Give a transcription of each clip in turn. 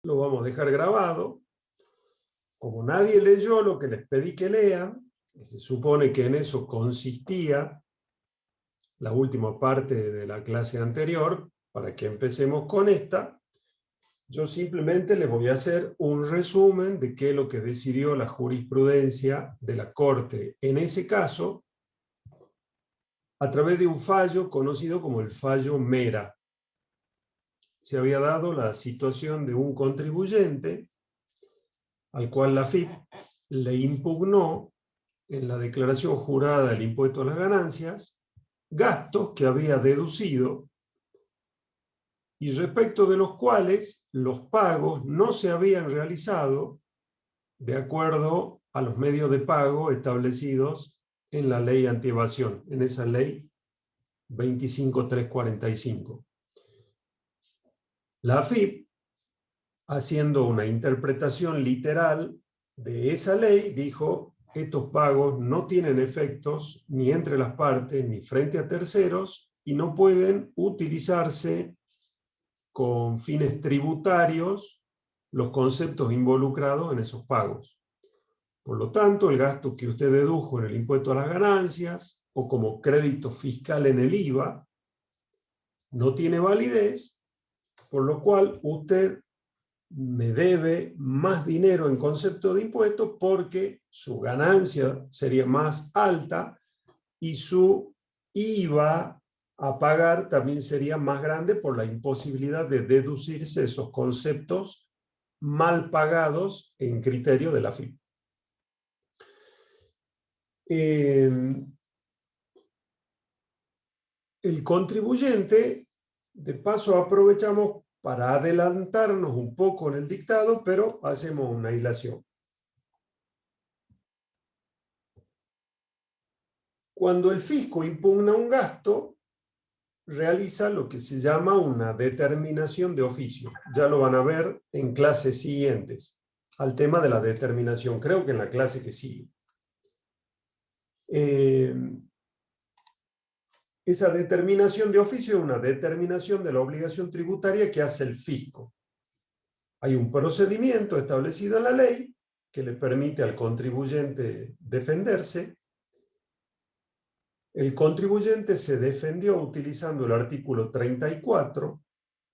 lo vamos a dejar grabado. Como nadie leyó lo que les pedí que lean, se supone que en eso consistía la última parte de la clase anterior, para que empecemos con esta, yo simplemente les voy a hacer un resumen de qué es lo que decidió la jurisprudencia de la Corte, en ese caso, a través de un fallo conocido como el fallo Mera. Se había dado la situación de un contribuyente al cual la AFIP le impugnó en la declaración jurada del impuesto a las ganancias gastos que había deducido y respecto de los cuales los pagos no se habían realizado de acuerdo a los medios de pago establecidos en la ley antievasión, en esa ley 25345. La AFIP, haciendo una interpretación literal de esa ley, dijo: estos pagos no tienen efectos ni entre las partes ni frente a terceros y no pueden utilizarse con fines tributarios los conceptos involucrados en esos pagos. Por lo tanto, el gasto que usted dedujo en el impuesto a las ganancias o como crédito fiscal en el IVA no tiene validez, por lo cual usted me debe más dinero en concepto de impuesto porque su ganancia sería más alta y su IVA a pagar también sería más grande por la imposibilidad de deducirse esos conceptos mal pagados en criterio de la AFIP. El contribuyente, de paso aprovechamos para adelantarnos un poco en el dictado, pero hacemos una hilación. Cuando el fisco impugna un gasto, realiza lo que se llama una determinación de oficio. Ya lo van a ver en clases siguientes, al tema de la determinación, creo que en la clase que sigue. Esa determinación de oficio es una determinación de la obligación tributaria que hace el fisco. Hay un procedimiento establecido en la ley que le permite al contribuyente defenderse. El contribuyente se defendió utilizando el artículo 34,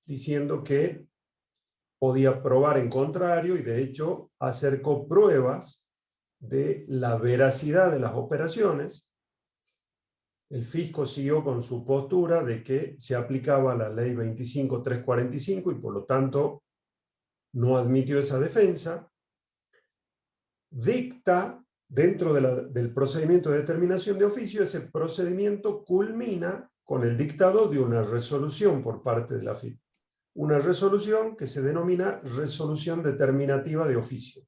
diciendo que podía probar en contrario y de hecho acercó pruebas de la veracidad de las operaciones. El fisco siguió con su postura de que se aplicaba la ley 25345 y por lo tanto no admitió esa defensa. Dicta dentro del procedimiento de determinación de oficio, ese procedimiento culmina con el dictado de una resolución por parte de la AFIP. Una resolución que se denomina resolución determinativa de oficio,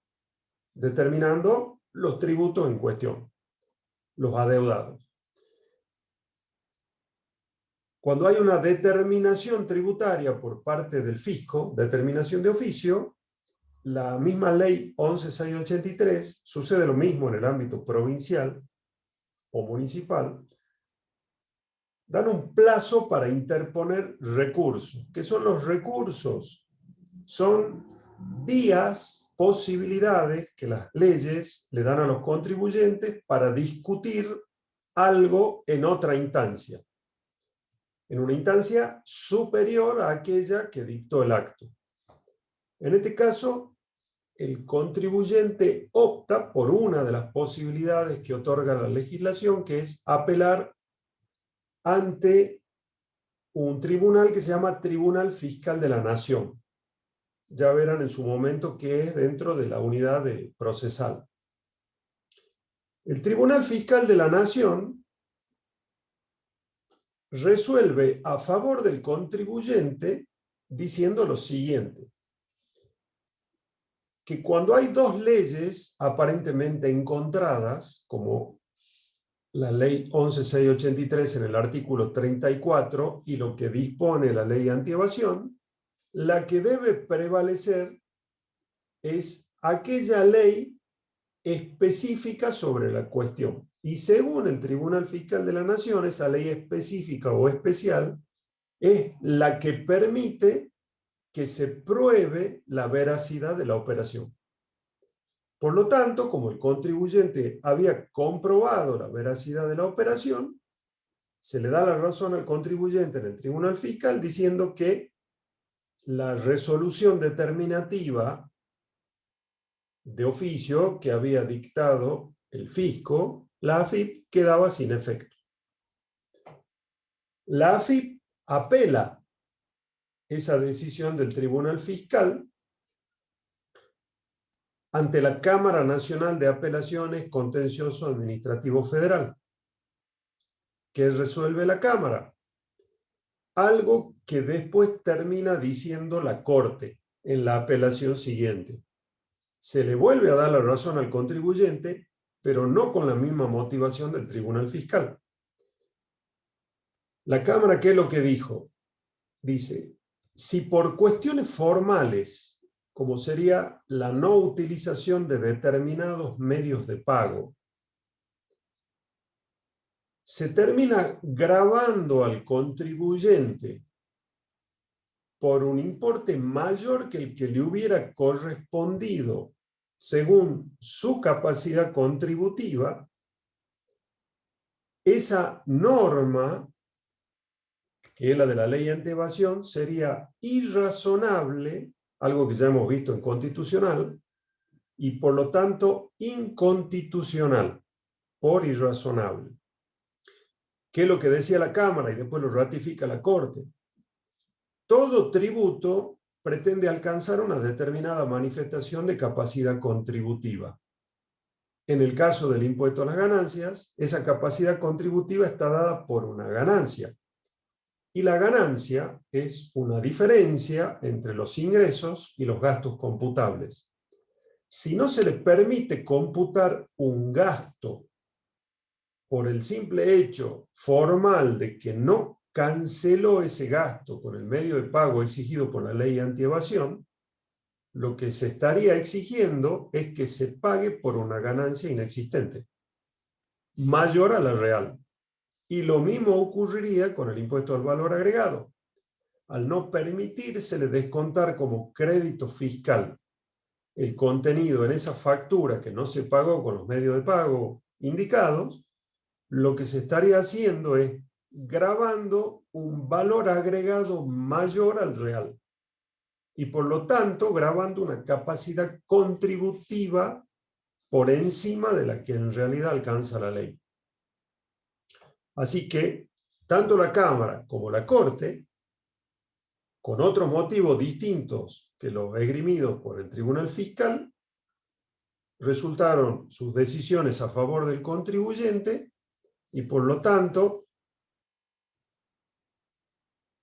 determinando los tributos en cuestión, los adeudados. Cuando hay una determinación tributaria por parte del fisco, determinación de oficio, la misma ley 11683, sucede lo mismo en el ámbito provincial o municipal, dan un plazo para interponer recursos. ¿Qué son los recursos? Son vías, posibilidades que las leyes le dan a los contribuyentes para discutir algo en otra instancia, en una instancia superior a aquella que dictó el acto. En este caso, el contribuyente opta por una de las posibilidades que otorga la legislación, que es apelar ante un tribunal que se llama Tribunal Fiscal de la Nación. Ya verán en su momento que es dentro de la unidad de procesal. El Tribunal Fiscal de la Nación resuelve a favor del contribuyente diciendo lo siguiente: que cuando hay dos leyes aparentemente encontradas, como la ley 11683 en el artículo 34 y lo que dispone la ley antievasión, la que debe prevalecer es aquella ley específica sobre la cuestión. Y según el Tribunal Fiscal de la Nación, esa ley específica o especial es la que permite que se pruebe la veracidad de la operación. Por lo tanto, como el contribuyente había comprobado la veracidad de la operación, se le da la razón al contribuyente en el tribunal fiscal diciendo que la resolución determinativa de oficio que había dictado el fisco, la AFIP, quedaba sin efecto. La AFIP apela esa decisión del tribunal fiscal ante la Cámara Nacional de Apelaciones Contencioso Administrativo Federal. ¿Qué resuelve la Cámara? Algo que después termina diciendo la Corte en la apelación siguiente. Se le vuelve a dar la razón al contribuyente, pero no con la misma motivación del tribunal fiscal. La Cámara, ¿qué es lo que dijo? Dice, si por cuestiones formales, como sería la no utilización de determinados medios de pago, se termina gravando al contribuyente por un importe mayor que el que le hubiera correspondido según su capacidad contributiva, esa norma, que es la de la ley antievasión, sería irrazonable, algo que ya hemos visto en constitucional, y por lo tanto inconstitucional, por irrazonable. ¿Qué es lo que decía la Cámara? Y después lo ratifica la Corte. Todo tributo pretende alcanzar una determinada manifestación de capacidad contributiva. En el caso del impuesto a las ganancias, esa capacidad contributiva está dada por una ganancia. Y la ganancia es una diferencia entre los ingresos y los gastos computables. Si no se le permite computar un gasto por el simple hecho formal de que no canceló ese gasto con el medio de pago exigido por la ley antievasión, lo que se estaría exigiendo es que se pague por una ganancia inexistente, mayor a la real. Y lo mismo ocurriría con el impuesto al valor agregado. Al no permitírsele descontar como crédito fiscal el contenido en esa factura que no se pagó con los medios de pago indicados, lo que se estaría haciendo es gravando un valor agregado mayor al real y por lo tanto gravando una capacidad contributiva por encima de la que en realidad alcanza la ley. Así que tanto la Cámara como la Corte, con otros motivos distintos que los esgrimidos por el Tribunal Fiscal, resultaron sus decisiones a favor del contribuyente y por lo tanto,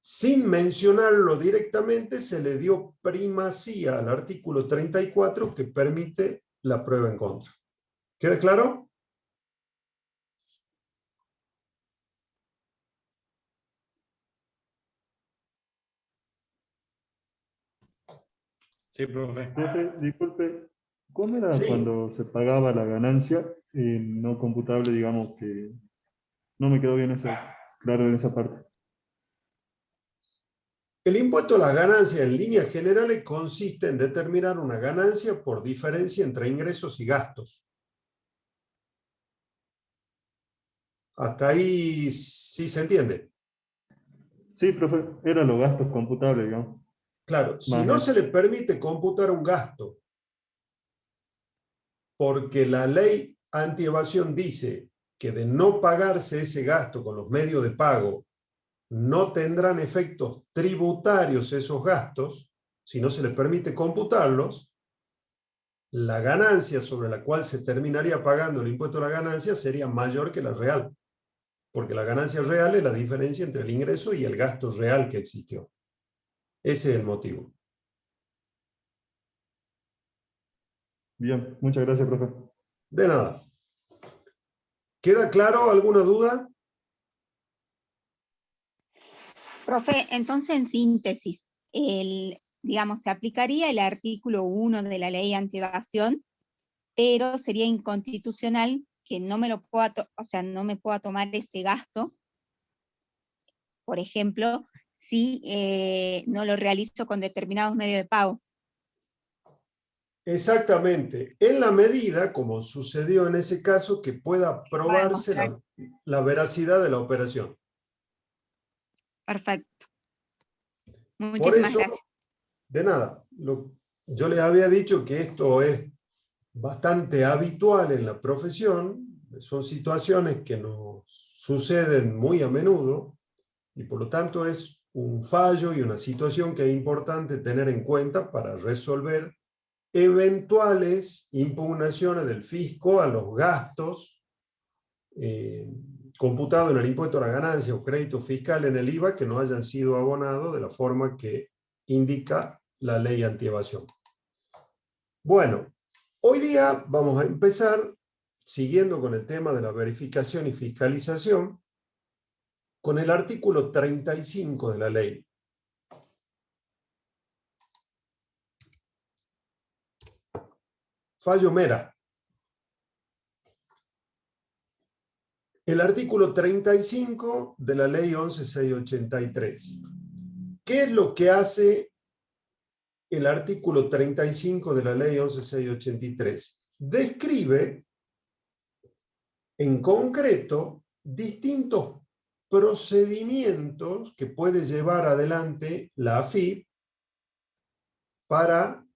sin mencionarlo directamente, se le dio primacía al artículo 34 que permite la prueba en contra. ¿Queda claro? Sí, profe. Profe, disculpe, ¿cómo era Sí. cuando se pagaba la ganancia no computable, digamos que no me quedó bien claro en esa parte? El impuesto a las ganancias en líneas generales consiste en determinar una ganancia por diferencia entre ingresos y gastos. Hasta ahí sí se entiende. Sí, profe, eran los gastos computables, digamos. Claro, si Más no se le permite computar un gasto porque la ley antievasión dice que de no pagarse ese gasto con los medios de pago no tendrán efectos tributarios esos gastos, si no se le permite computarlos, la ganancia sobre la cual se terminaría pagando el impuesto a la ganancia sería mayor que la real, porque la ganancia real es la diferencia entre el ingreso y el gasto real que existió. Ese es el motivo. Bien, muchas gracias, profe. De nada. ¿Queda claro alguna duda? Profe, entonces en síntesis, digamos, se aplicaría el artículo 1 de la ley antievasión, pero sería inconstitucional que no me lo pueda, no me pueda tomar ese gasto, por ejemplo, si no lo realizo con determinados medios de pago. Exactamente, en la medida, como sucedió en ese caso, que pueda probarse la veracidad de la operación. Perfecto. Por Muchísimas eso, gracias. de nada, yo les había dicho que esto es bastante habitual en la profesión, son situaciones que nos suceden muy a menudo y por lo tanto es un fallo y una situación que es importante tener en cuenta para resolver eventuales impugnaciones del fisco a los gastos computados en el impuesto a la ganancia o crédito fiscal en el IVA que no hayan sido abonados de la forma que indica la ley antievasión. Bueno, hoy día vamos a empezar, siguiendo con el tema de la verificación y fiscalización, con el artículo 35 de la ley. Fallo Mera. El artículo 35 de la ley 11.683. ¿Qué es lo que hace el artículo 35 de la ley 11.683? Describe en concreto distintos procedimientos que puede llevar adelante la AFIP para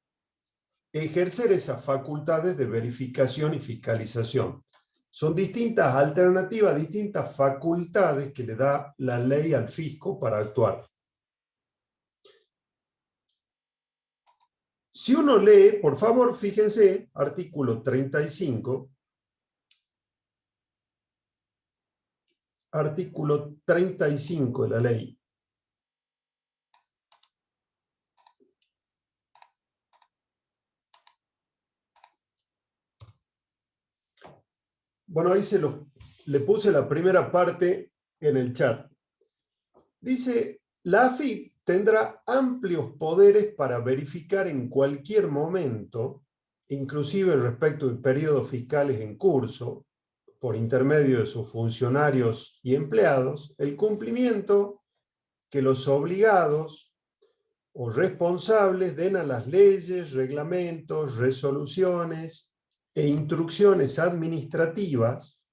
ejercer esas facultades de verificación y fiscalización. Son distintas alternativas, distintas facultades que le da la ley al fisco para actuar. Si uno lee, por favor, fíjense, artículo 35, artículo 35 de la ley. Bueno, ahí le puse la primera parte en el chat. Dice, la AFIP tendrá amplios poderes para verificar en cualquier momento, inclusive respecto de periodos fiscales en curso, por intermedio de sus funcionarios y empleados, el cumplimiento que los obligados o responsables den a las leyes, reglamentos, resoluciones e instrucciones administrativas,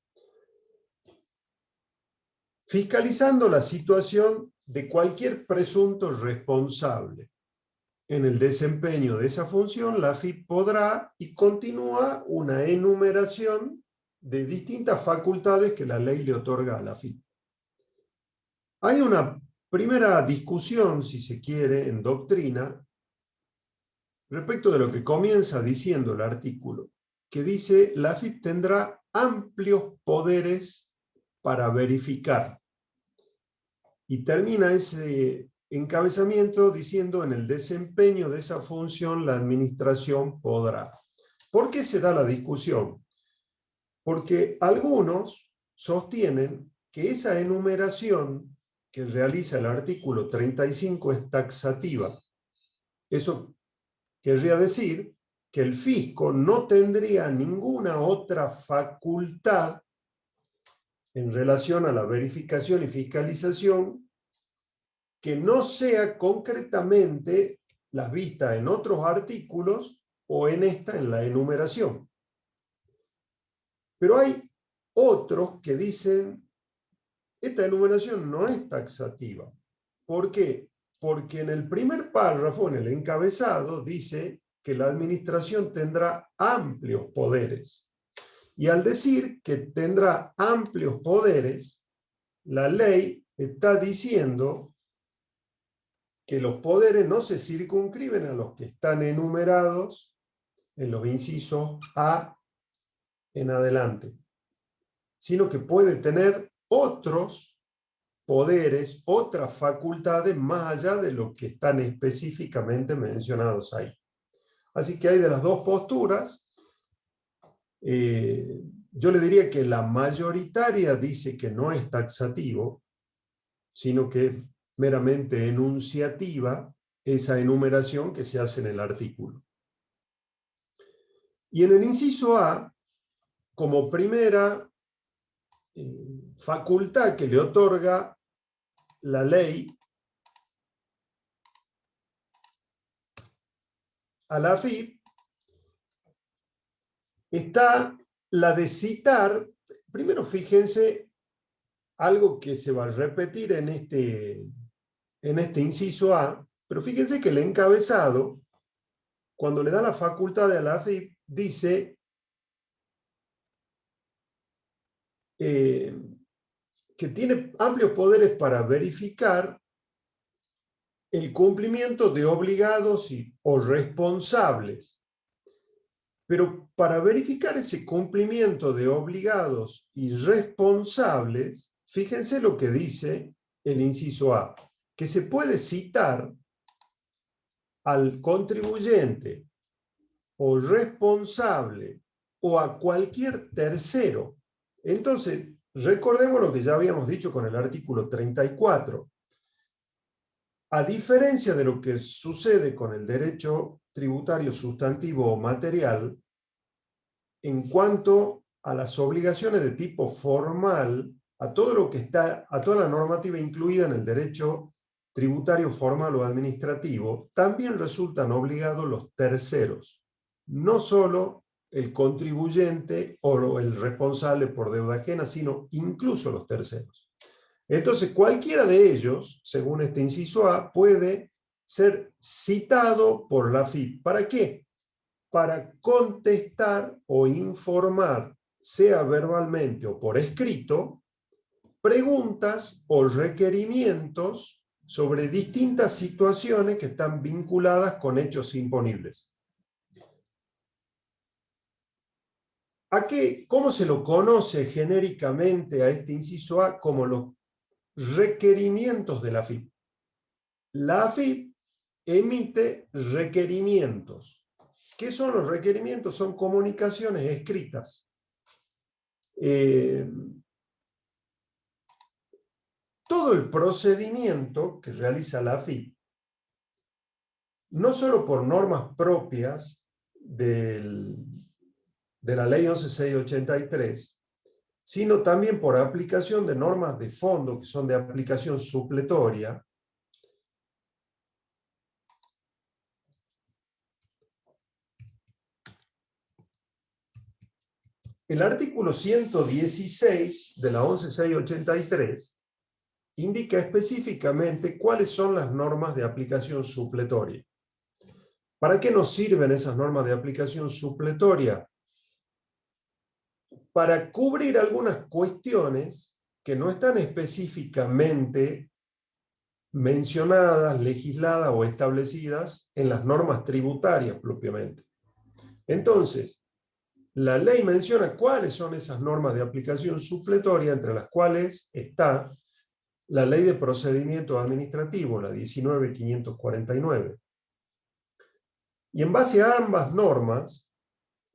fiscalizando la situación de cualquier presunto responsable. En el desempeño de esa función, la AFIP podrá y continúa una enumeración de distintas facultades que la ley le otorga a la AFIP. Hay una primera discusión, si se quiere, en doctrina, respecto de lo que comienza diciendo el artículo, que dice, la AFIP tendrá amplios poderes para verificar. Y termina ese encabezamiento diciendo, en el desempeño de esa función, la administración podrá. ¿Por qué se da la discusión? Porque algunos sostienen que esa enumeración que realiza el artículo 35 es taxativa. Eso querría decir que el fisco no tendría ninguna otra facultad en relación a la verificación y fiscalización que no sea concretamente las vistas en otros artículos o en la enumeración. Pero hay otros que dicen, esta enumeración no es taxativa. ¿Por qué? Porque en el primer párrafo, en el encabezado, dice que la administración tendrá amplios poderes. Y al decir que tendrá amplios poderes, la ley está diciendo que los poderes no se circunscriben a los que están enumerados en los incisos A en adelante, sino que puede tener otros poderes, otras facultades más allá de lo que están específicamente mencionados ahí. Así que hay de las dos posturas. Yo le diría que la mayoritaria dice que no es taxativo, sino que es meramente enunciativa esa enumeración que se hace en el artículo. Y en el inciso A, como primera facultad que le otorga la ley a la AFIP está la de citar. Primero fíjense algo que se va a repetir en este inciso A, pero fíjense que el encabezado, cuando le da la facultad a la AFIP, dice que tiene amplios poderes para verificar el cumplimiento de obligados o responsables. Pero para verificar ese cumplimiento de obligados y responsables, fíjense lo que dice el inciso A, que se puede citar al contribuyente o responsable o a cualquier tercero. Entonces, recordemos lo que ya habíamos dicho con el artículo 34. A diferencia de lo que sucede con el derecho tributario sustantivo o material, en cuanto a las obligaciones de tipo formal, a toda la normativa incluida en el derecho tributario formal o administrativo, también resultan obligados los terceros, no solo el contribuyente o el responsable por deuda ajena, sino incluso los terceros. Entonces, cualquiera de ellos, según este inciso A, puede ser citado por la AFIP. ¿Para qué? Para contestar o informar, sea verbalmente o por escrito, preguntas o requerimientos sobre distintas situaciones que están vinculadas con hechos imponibles. ¿Cómo se lo conoce genéricamente a este inciso A? Como los requerimientos de la AFIP. La AFIP emite requerimientos. ¿Qué son los requerimientos? Son comunicaciones escritas. Todo el procedimiento que realiza la AFIP, no solo por normas propias de la Ley 11.683, sino también por aplicación de normas de fondo que son de aplicación supletoria. El artículo 116 de la 11.683 indica específicamente cuáles son las normas de aplicación supletoria. ¿Para qué nos sirven esas normas de aplicación supletoria? Para cubrir algunas cuestiones que no están específicamente mencionadas, legisladas o establecidas en las normas tributarias propiamente. Entonces, la ley menciona cuáles son esas normas de aplicación supletoria, entre las cuales está la Ley de Procedimiento Administrativo, la 19.549. Y en base a ambas normas,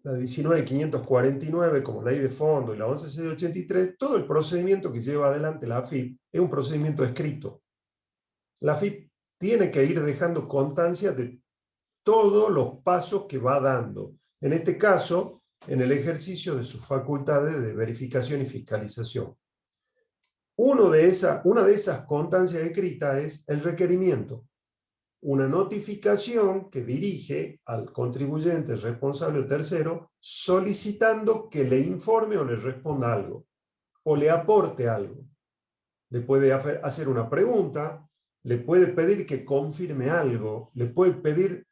la 19.549 como ley de fondo y la 11.683, todo el procedimiento que lleva adelante la AFIP es un procedimiento escrito. La AFIP tiene que ir dejando constancia de todos los pasos que va dando. En este caso, en el ejercicio de sus facultades de verificación y fiscalización. Una de esas constancias escritas es el requerimiento. Una notificación que dirige al contribuyente responsable o tercero solicitando que le informe o le responda algo o le aporte algo. Le puede hacer una pregunta, le puede pedir que confirme algo, le puede pedir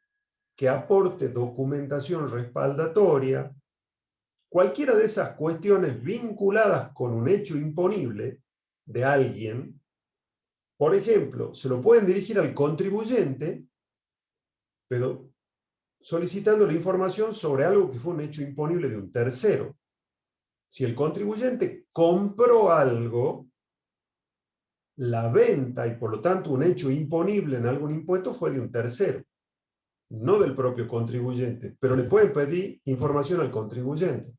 que aporte documentación respaldatoria. Cualquiera de esas cuestiones vinculadas con un hecho imponible de alguien, por ejemplo, se lo pueden dirigir al contribuyente, pero solicitando la información sobre algo que fue un hecho imponible de un tercero. Si el contribuyente compró algo, la venta y por lo tanto un hecho imponible en algún impuesto fue de un tercero, no del propio contribuyente, pero le pueden pedir información al contribuyente.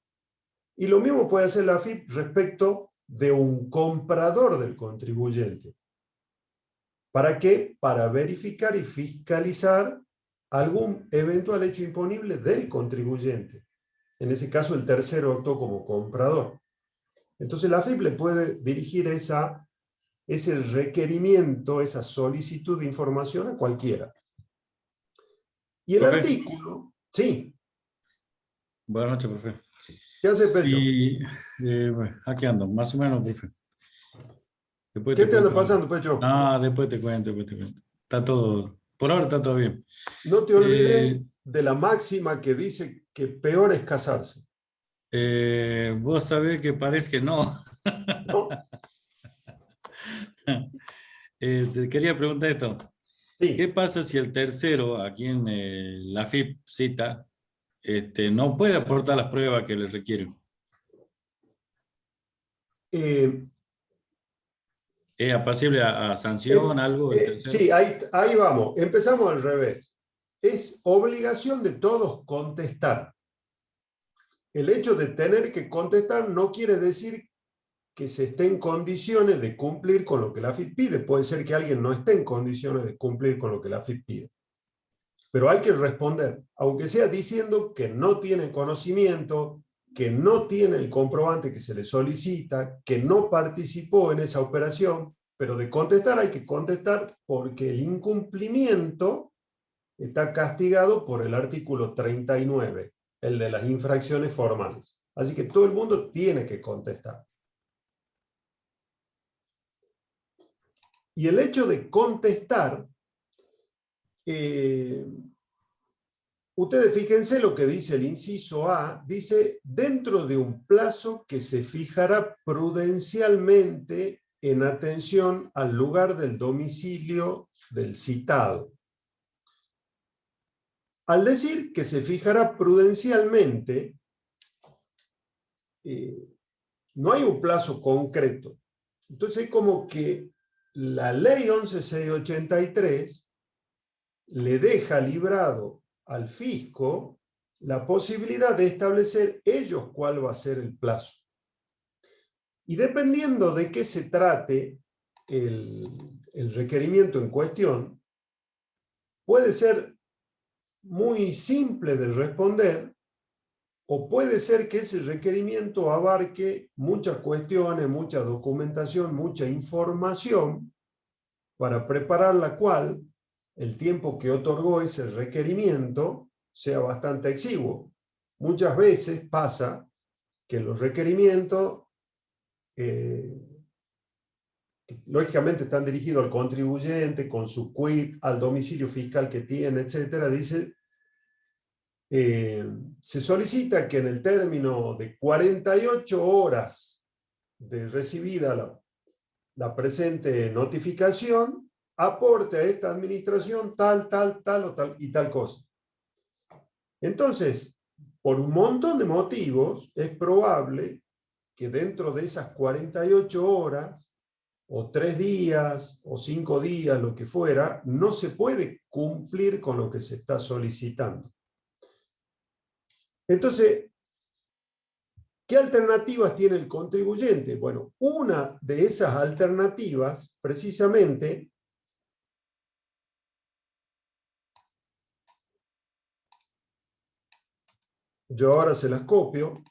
Y lo mismo puede hacer la AFIP respecto de un comprador del contribuyente. ¿Para qué? Para verificar y fiscalizar algún eventual hecho imponible del contribuyente. En ese caso, el tercero actuó como comprador. Entonces, la AFIP le puede dirigir ese requerimiento, esa solicitud de información a cualquiera. Y el Profe. artículo, sí, Buenas noches, profe. ¿qué hace Pecho? Sí, bueno, aquí ando, más o menos, profe. Después ¿Qué te te anda cuento. pasando, Pecho? Ah, después te cuento, después te cuento. Está todo, por ahora está todo bien. No te olvides Eh, de la máxima que dice que peor es casarse, Vos sabés que parece que no. ¿no? Te quería preguntar esto. ¿Qué Sí. pasa si el tercero, a quien la FIP cita, no puede aportar las pruebas que le requieren? Eh, ¿Es apacible a sanción, algo, el tercero? sí, ahí vamos. Empezamos al revés. Es obligación de todos contestar. El hecho de tener que contestar no quiere decir que se esté en condiciones de cumplir con lo que la AFIP pide. Puede ser que alguien no esté en condiciones de cumplir con lo que la AFIP pide. Pero hay que responder, aunque sea diciendo que no tiene conocimiento, que no tiene el comprobante que se le solicita, que no participó en esa operación, pero de contestar hay que contestar porque el incumplimiento está castigado por el artículo 39, el de las infracciones formales. Así que todo el mundo tiene que contestar. Y el hecho de contestar, ustedes fíjense lo que dice el inciso A, dice dentro de un plazo que se fijará prudencialmente en atención al lugar del domicilio del citado. Al decir que se fijará prudencialmente, no hay un plazo concreto. Entonces es como que la ley 11.683 le deja librado al fisco la posibilidad de establecer ellos cuál va a ser el plazo. Y dependiendo de qué se trate el requerimiento en cuestión, puede ser muy simple de responder o puede ser que ese requerimiento abarque muchas cuestiones, mucha documentación, mucha información para preparar la cual el tiempo que otorgó ese requerimiento sea bastante exiguo. Muchas veces pasa que los requerimientos lógicamente están dirigidos al contribuyente con su quit, al domicilio fiscal que tiene, etcétera. Dice, se solicita que en el término de 48 horas de recibida la presente notificación, aporte a esta administración tal o tal y tal cosa. Entonces, por un montón de motivos, es probable que dentro de esas 48 horas, o 3 días, o 5 días, lo que fuera, no se puede cumplir con lo que se está solicitando. Entonces, ¿qué alternativas tiene el contribuyente? Bueno, una de esas alternativas, precisamente, yo ahora se las copio.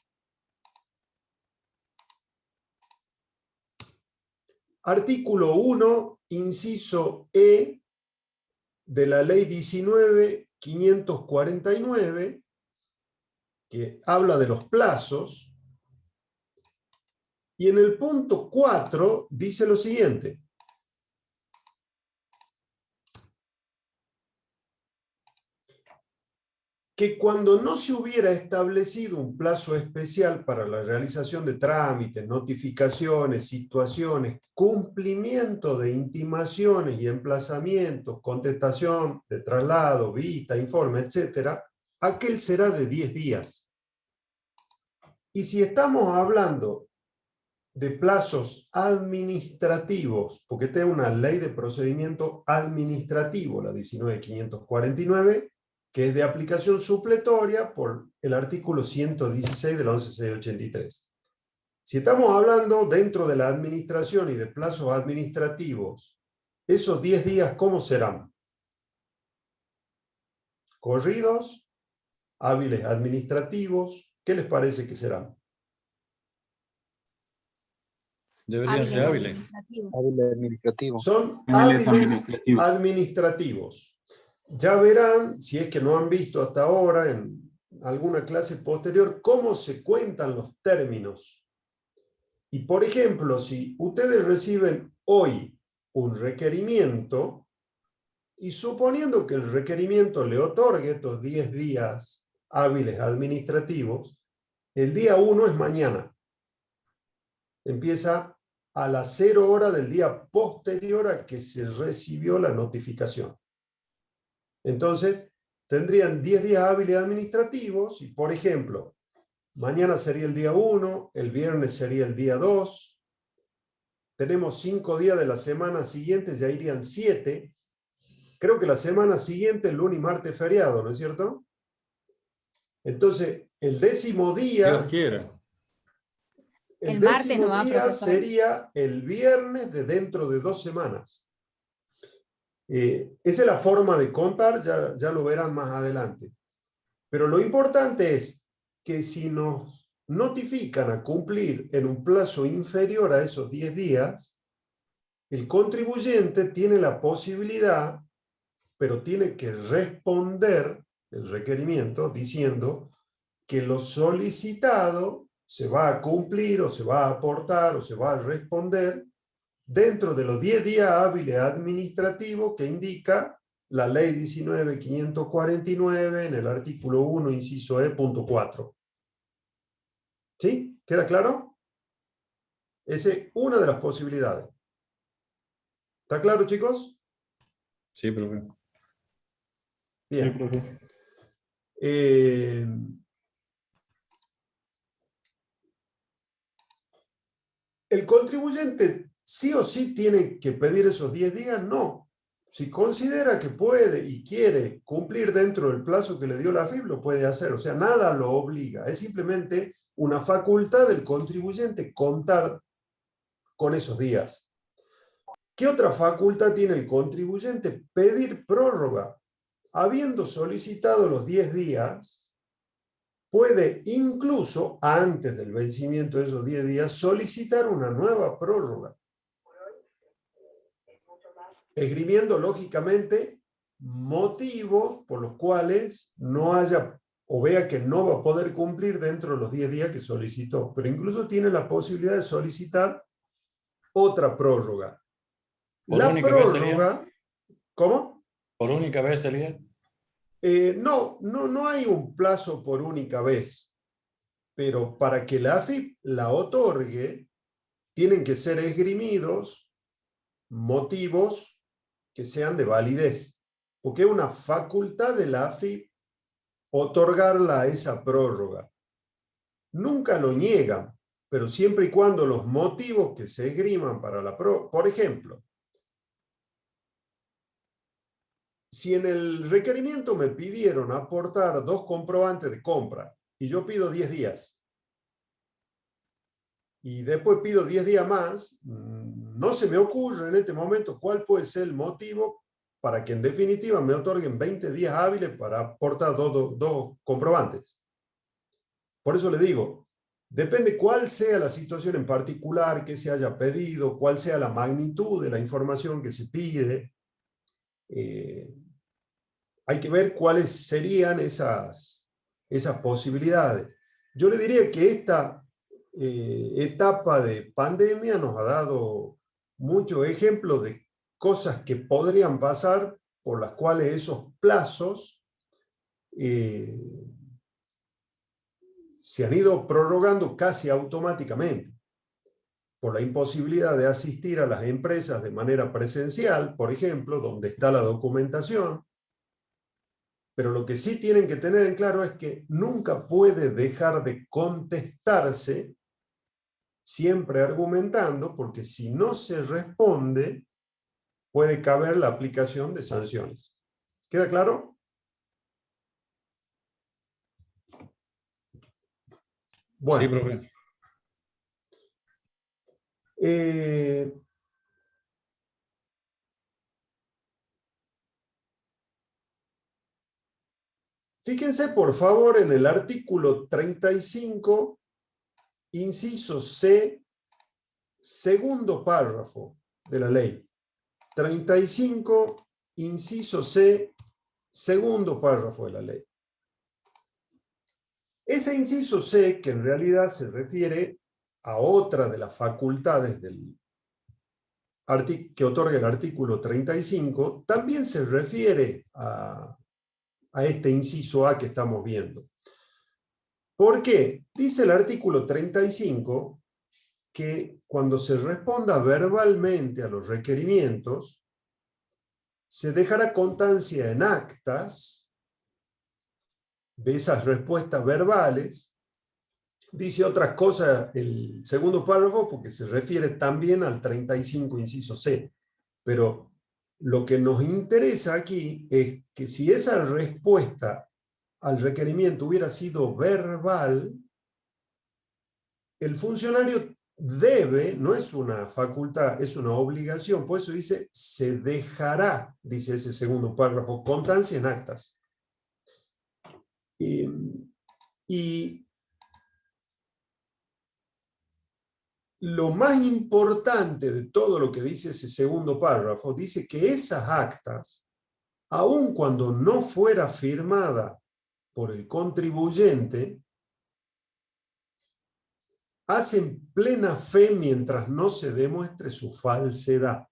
Artículo 1, inciso E, de la ley 19.549, que habla de los plazos, y en el punto 4 dice lo siguiente. Que cuando no se hubiera establecido un plazo especial para la realización de trámites, notificaciones, situaciones, cumplimiento de intimaciones y emplazamientos, contestación de traslado, vista, informe, etc., aquel será de 10 días. Y si estamos hablando de plazos administrativos, porque esta es una ley de procedimiento administrativo, la 19.549, que es de aplicación supletoria por el artículo 116 de la 11.683. Si estamos hablando dentro de la administración y de plazos administrativos, esos 10 días, ¿cómo serán? ¿Corridos? ¿Hábiles administrativos? ¿Qué les parece que serán? Deberían ser hábiles. Hábil administrativo. Son Hábiles hábiles administrativos. administrativos. Ya verán, si es que no han visto hasta ahora en alguna clase posterior, cómo se cuentan los términos. Y por ejemplo, si ustedes reciben hoy un requerimiento, y suponiendo que el requerimiento le otorgue estos 10 días hábiles administrativos, el día 1 es mañana. Empieza a las 0 hora del día posterior a que se recibió la notificación. Entonces, tendrían 10 días hábiles administrativos y, por ejemplo, mañana sería el día 1, el viernes sería el día 2, tenemos 5 días de la semana siguiente, ya irían 7. Creo que la semana siguiente, lunes y martes, feriado, ¿no es cierto? Entonces, el décimo día, Dios quiera. El martes décimo no va, día profesor. sería el viernes de dentro de 2 semanas. Esa es la forma de contar, ya lo verán más adelante. Pero lo importante es que si nos notifican a cumplir en un plazo inferior a esos 10 días, el contribuyente tiene la posibilidad, pero tiene que responder el requerimiento diciendo que lo solicitado se va a cumplir o se va a aportar o se va a responder dentro de los 10 días hábiles administrativos que indica la ley 19.549 en el artículo 1, inciso E, punto 4. ¿Sí? ¿Queda claro? Esa es una de las posibilidades. ¿Está claro, chicos? Sí, profe. Sí, Bien. profe. ¿El contribuyente sí o sí tiene que pedir esos 10 días? No. Si considera que puede y quiere cumplir dentro del plazo que le dio la AFIP, lo puede hacer. O sea, nada lo obliga. Es simplemente una facultad del contribuyente contar con esos días. ¿Qué otra facultad tiene el contribuyente? Pedir prórroga. Habiendo solicitado los 10 días, puede incluso, antes del vencimiento de esos 10 días, solicitar una nueva prórroga, esgrimiendo lógicamente motivos por los cuales no haya o vea que no va a poder cumplir dentro de los 10 días que solicitó, pero incluso tiene la posibilidad de solicitar otra prórroga. ¿Por La única vez sería? prórroga, ¿cómo? ¿Por única vez sería? No hay un plazo por única vez, pero para que la AFIP la otorgue, tienen que ser esgrimidos motivos que sean de validez, porque es una facultad de la AFIP otorgarla a esa prórroga. Nunca lo niegan, pero siempre y cuando los motivos que se esgriman para la prórroga, por ejemplo, si en el requerimiento me pidieron aportar 2 comprobantes de compra y yo pido 10 días y después pido 10 días más, no se me ocurre en este momento cuál puede ser el motivo para que en definitiva me otorguen 20 días hábiles para aportar dos comprobantes. Por eso le digo, depende cuál sea la situación en particular que se haya pedido, cuál sea la magnitud de la información que se pide. Hay que ver cuáles serían esas posibilidades. Yo le diría que esta etapa de pandemia nos ha dado muchos ejemplos de cosas que podrían pasar por las cuales esos plazos se han ido prorrogando casi automáticamente por la imposibilidad de asistir a las empresas de manera presencial, por ejemplo, donde está la documentación. Pero lo que sí tienen que tener en claro es que nunca puede dejar de contestarse, siempre argumentando, porque si no se responde, puede caber la aplicación de sanciones. ¿Queda claro? Sí, Bueno. profe. Fíjense, por favor, en el artículo 35, inciso C, segundo párrafo de la ley. 35, inciso C, segundo párrafo de la ley. Ese inciso C, que en realidad se refiere a otra de las facultades que otorga el artículo 35, también se refiere a este inciso A que estamos viendo. ¿Por qué? Dice el artículo 35 que cuando se responda verbalmente a los requerimientos, se dejará constancia en actas de esas respuestas verbales. Dice otras cosas el segundo párrafo porque se refiere también al 35 inciso C. Pero lo que nos interesa aquí es que si esa respuesta al requerimiento hubiera sido verbal, el funcionario debe, no es una facultad, es una obligación, por eso dice, se dejará, dice ese segundo párrafo, constancia en actas. Y lo más importante de todo lo que dice ese segundo párrafo, dice que esas actas, aun cuando no fuera firmada por el contribuyente, hacen plena fe mientras no se demuestre su falsedad.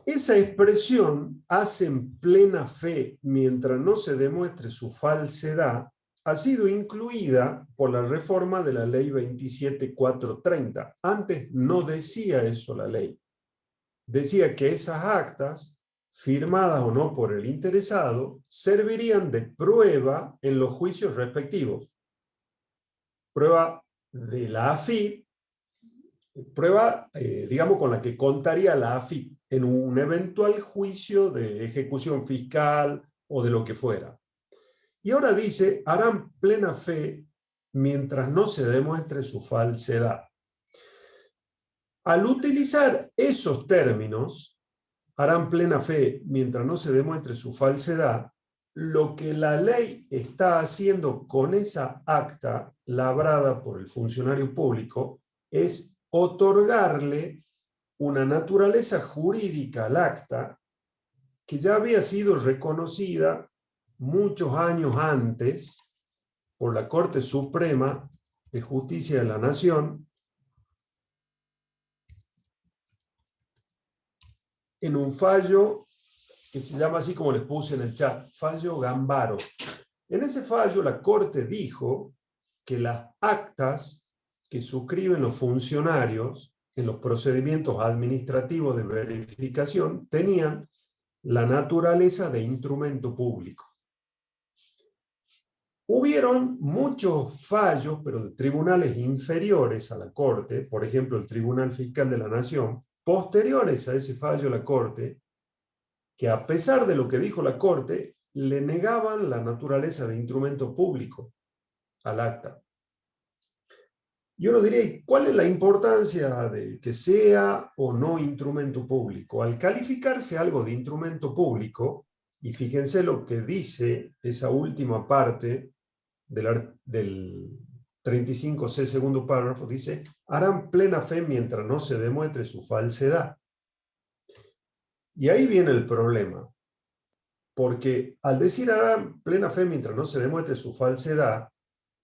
Esa expresión, hacen plena fe mientras no se demuestre su falsedad, ha sido incluida por la reforma de la ley 27.430. Antes no decía eso la ley. Decía que esas actas, firmadas o no por el interesado, servirían de prueba en los juicios respectivos. Prueba de la AFIP, prueba, digamos, con la que contaría la AFIP en un eventual juicio de ejecución fiscal o de lo que fuera. Y ahora dice, harán plena fe mientras no se demuestre su falsedad. Al utilizar esos términos, harán plena fe mientras no se demuestre su falsedad, lo que la ley está haciendo con esa acta labrada por el funcionario público es otorgarle una naturaleza jurídica al acta que ya había sido reconocida muchos años antes por la Corte Suprema de Justicia de la Nación en un fallo que se llama así como les puse en el chat, fallo Gambaro. En ese fallo la Corte dijo que las actas que suscriben los funcionarios en los procedimientos administrativos de verificación tenían la naturaleza de instrumento público. Hubieron muchos fallos, pero de tribunales inferiores a la Corte, por ejemplo el Tribunal Fiscal de la Nación, posteriores a ese fallo de la Corte, que a pesar de lo que dijo la Corte, le negaban la naturaleza de instrumento público al acta. Y uno diría, ¿cuál es la importancia de que sea o no instrumento público? Al calificarse algo de instrumento público, y fíjense lo que dice esa última parte del 35C segundo párrafo, dice, harán plena fe mientras no se demuestre su falsedad. Y ahí viene el problema, porque al decir harán plena fe mientras no se demuestre su falsedad,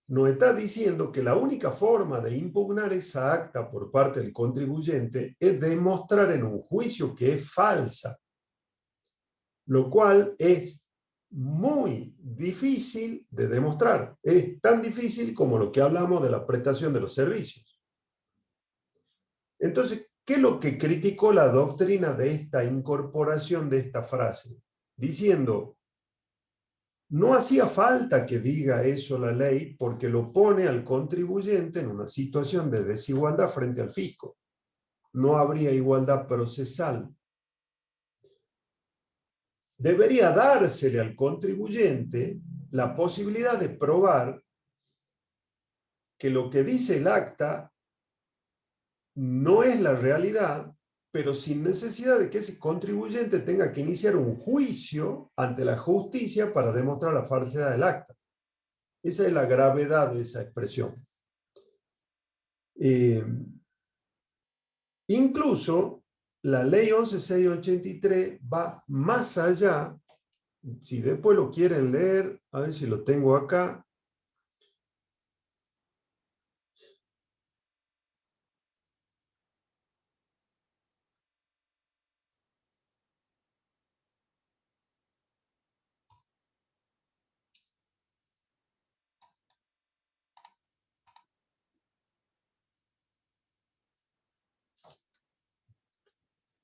nos está diciendo que la única forma de impugnar esa acta por parte del contribuyente es demostrar en un juicio que es falsa, lo cual es muy difícil de demostrar. Es tan difícil como lo que hablamos de la prestación de los servicios. Entonces, ¿qué es lo que criticó la doctrina de esta incorporación de esta frase? Diciendo, no hacía falta que diga eso la ley porque lo pone al contribuyente en una situación de desigualdad frente al fisco. No habría igualdad procesal. Debería dársele al contribuyente la posibilidad de probar que lo que dice el acta no es la realidad, pero sin necesidad de que ese contribuyente tenga que iniciar un juicio ante la justicia para demostrar la falsedad del acta. Esa es la gravedad de esa expresión. Incluso la ley 11.683 va más allá. Si después lo quieren leer, a ver si lo tengo acá.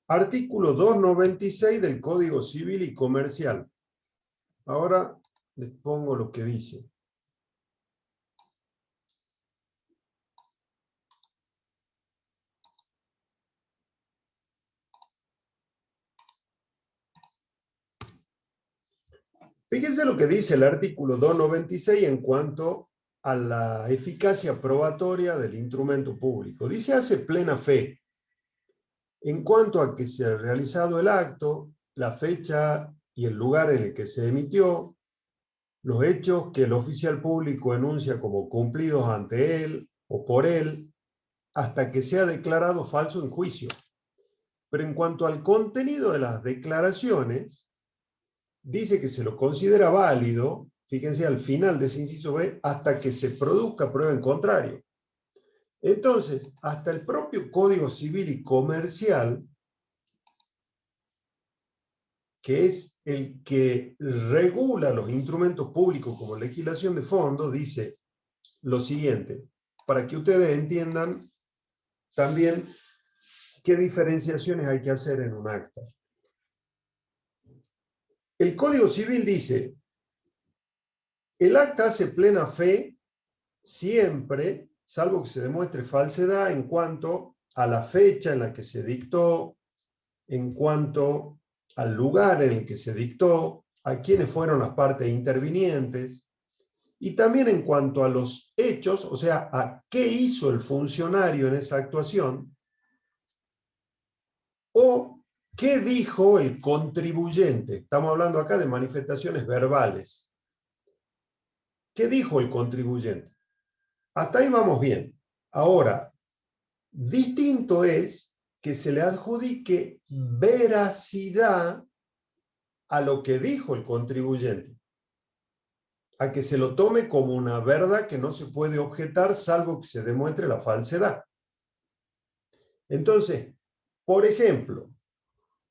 Artículo 296 del Código Civil y Comercial. Ahora les pongo lo que dice. Fíjense lo que dice el artículo 296 en cuanto a la eficacia probatoria del instrumento público. Dice: hace plena fe en cuanto a que se ha realizado el acto, la fecha y el lugar en el que se emitió, los hechos que el oficial público enuncia como cumplidos ante él o por él, hasta que sea declarado falso en juicio. Pero en cuanto al contenido de las declaraciones, dice que se lo considera válido, fíjense al final de ese inciso B, hasta que se produzca prueba en contrario. Entonces, hasta el propio Código Civil y Comercial, que es el que regula los instrumentos públicos como legislación de fondo, dice lo siguiente, para que ustedes entiendan también qué diferenciaciones hay que hacer en un acta. El Código Civil dice: el acta hace plena fe siempre, salvo que se demuestre falsedad en cuanto a la fecha en la que se dictó, en cuanto al lugar en el que se dictó, a quiénes fueron las partes intervinientes, y también en cuanto a los hechos, o sea, a qué hizo el funcionario en esa actuación, o qué dijo el contribuyente. Estamos hablando acá de manifestaciones verbales. ¿Qué dijo el contribuyente? Hasta ahí vamos bien. Ahora, distinto es que se le adjudique veracidad a lo que dijo el contribuyente, a que se lo tome como una verdad que no se puede objetar salvo que se demuestre la falsedad. Entonces, por ejemplo,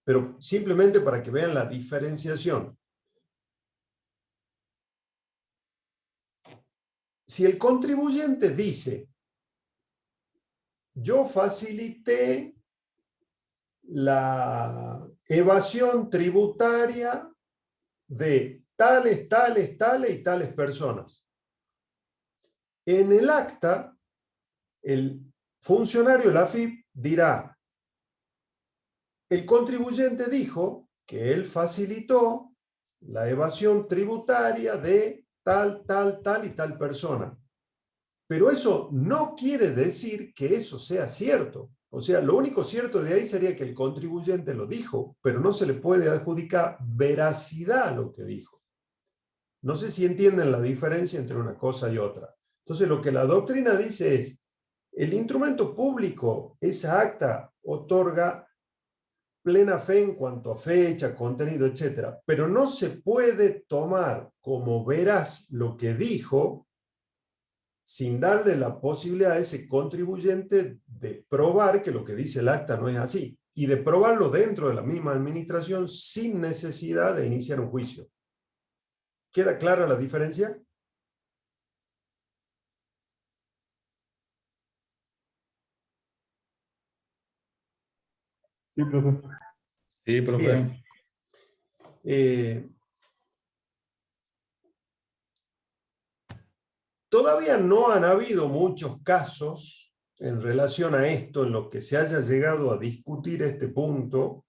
pero simplemente para que vean la diferenciación, si el contribuyente dice: yo facilité la evasión tributaria de tales, tales, tales y tales personas. En el acta, el funcionario de la AFIP dirá: el contribuyente dijo que él facilitó la evasión tributaria de tal, tal, tal y tal persona. Pero eso no quiere decir que eso sea cierto. O sea, lo único cierto de ahí sería que el contribuyente lo dijo, pero no se le puede adjudicar veracidad a lo que dijo. No sé si entienden la diferencia entre una cosa y otra. Entonces, lo que la doctrina dice es: el instrumento público, esa acta, otorga plena fe en cuanto a fecha, contenido, etc. Pero no se puede tomar como veraz lo que dijo sin darle la posibilidad a ese contribuyente de probar que lo que dice el acta no es así, y de probarlo dentro de la misma administración sin necesidad de iniciar un juicio. ¿Queda clara la diferencia? Sí, profe. Sí, profe. Bien. Todavía no han habido muchos casos en relación a esto en los que se haya llegado a discutir este punto,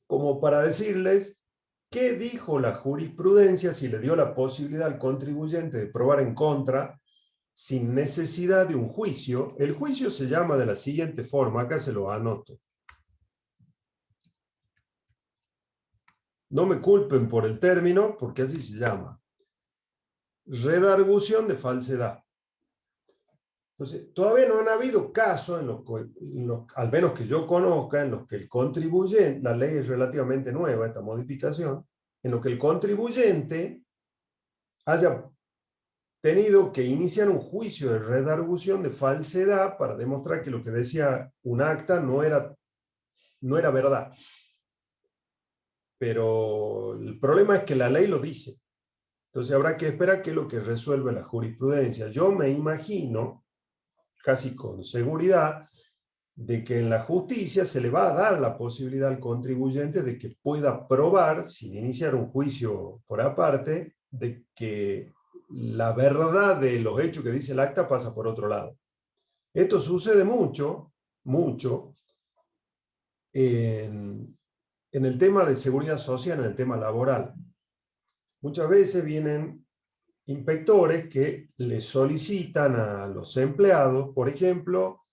como para decirles qué dijo la jurisprudencia si le dio la posibilidad al contribuyente de probar en contra sin necesidad de un juicio. El juicio se llama de la siguiente forma, acá se lo anoto. No me culpen por el término, porque así se llama. Redargución de falsedad. Entonces, todavía no han habido casos, al menos que yo conozca, en los que el contribuyente, la ley es relativamente nueva, esta modificación, en los que el contribuyente haya tenido que iniciar un juicio de redargución de falsedad para demostrar que lo que decía un acta no era verdad. Pero el problema es que la ley lo dice. Entonces habrá que esperar qué es lo que resuelve la jurisprudencia. Yo me imagino, casi con seguridad, de que en la justicia se le va a dar la posibilidad al contribuyente de que pueda probar, sin iniciar un juicio por aparte, de que la verdad de los hechos que dice el acta pasa por otro lado. Esto sucede mucho en el tema de seguridad social, en el tema laboral. Muchas veces vienen inspectores que le solicitan a los empleados, por ejemplo,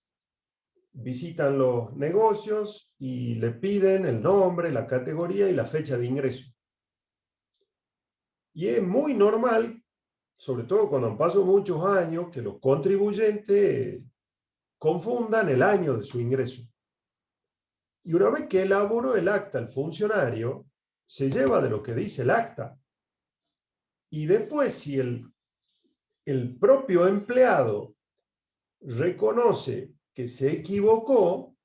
visitan los negocios y le piden el nombre, la categoría y la fecha de ingreso. Y es muy normal, sobre todo cuando han pasado muchos años, que los contribuyentes confundan el año de su ingreso. Y una vez que elaboró el acta el funcionario, se lleva de lo que dice el acta. Y después, si el propio empleado reconoce que se equivocó,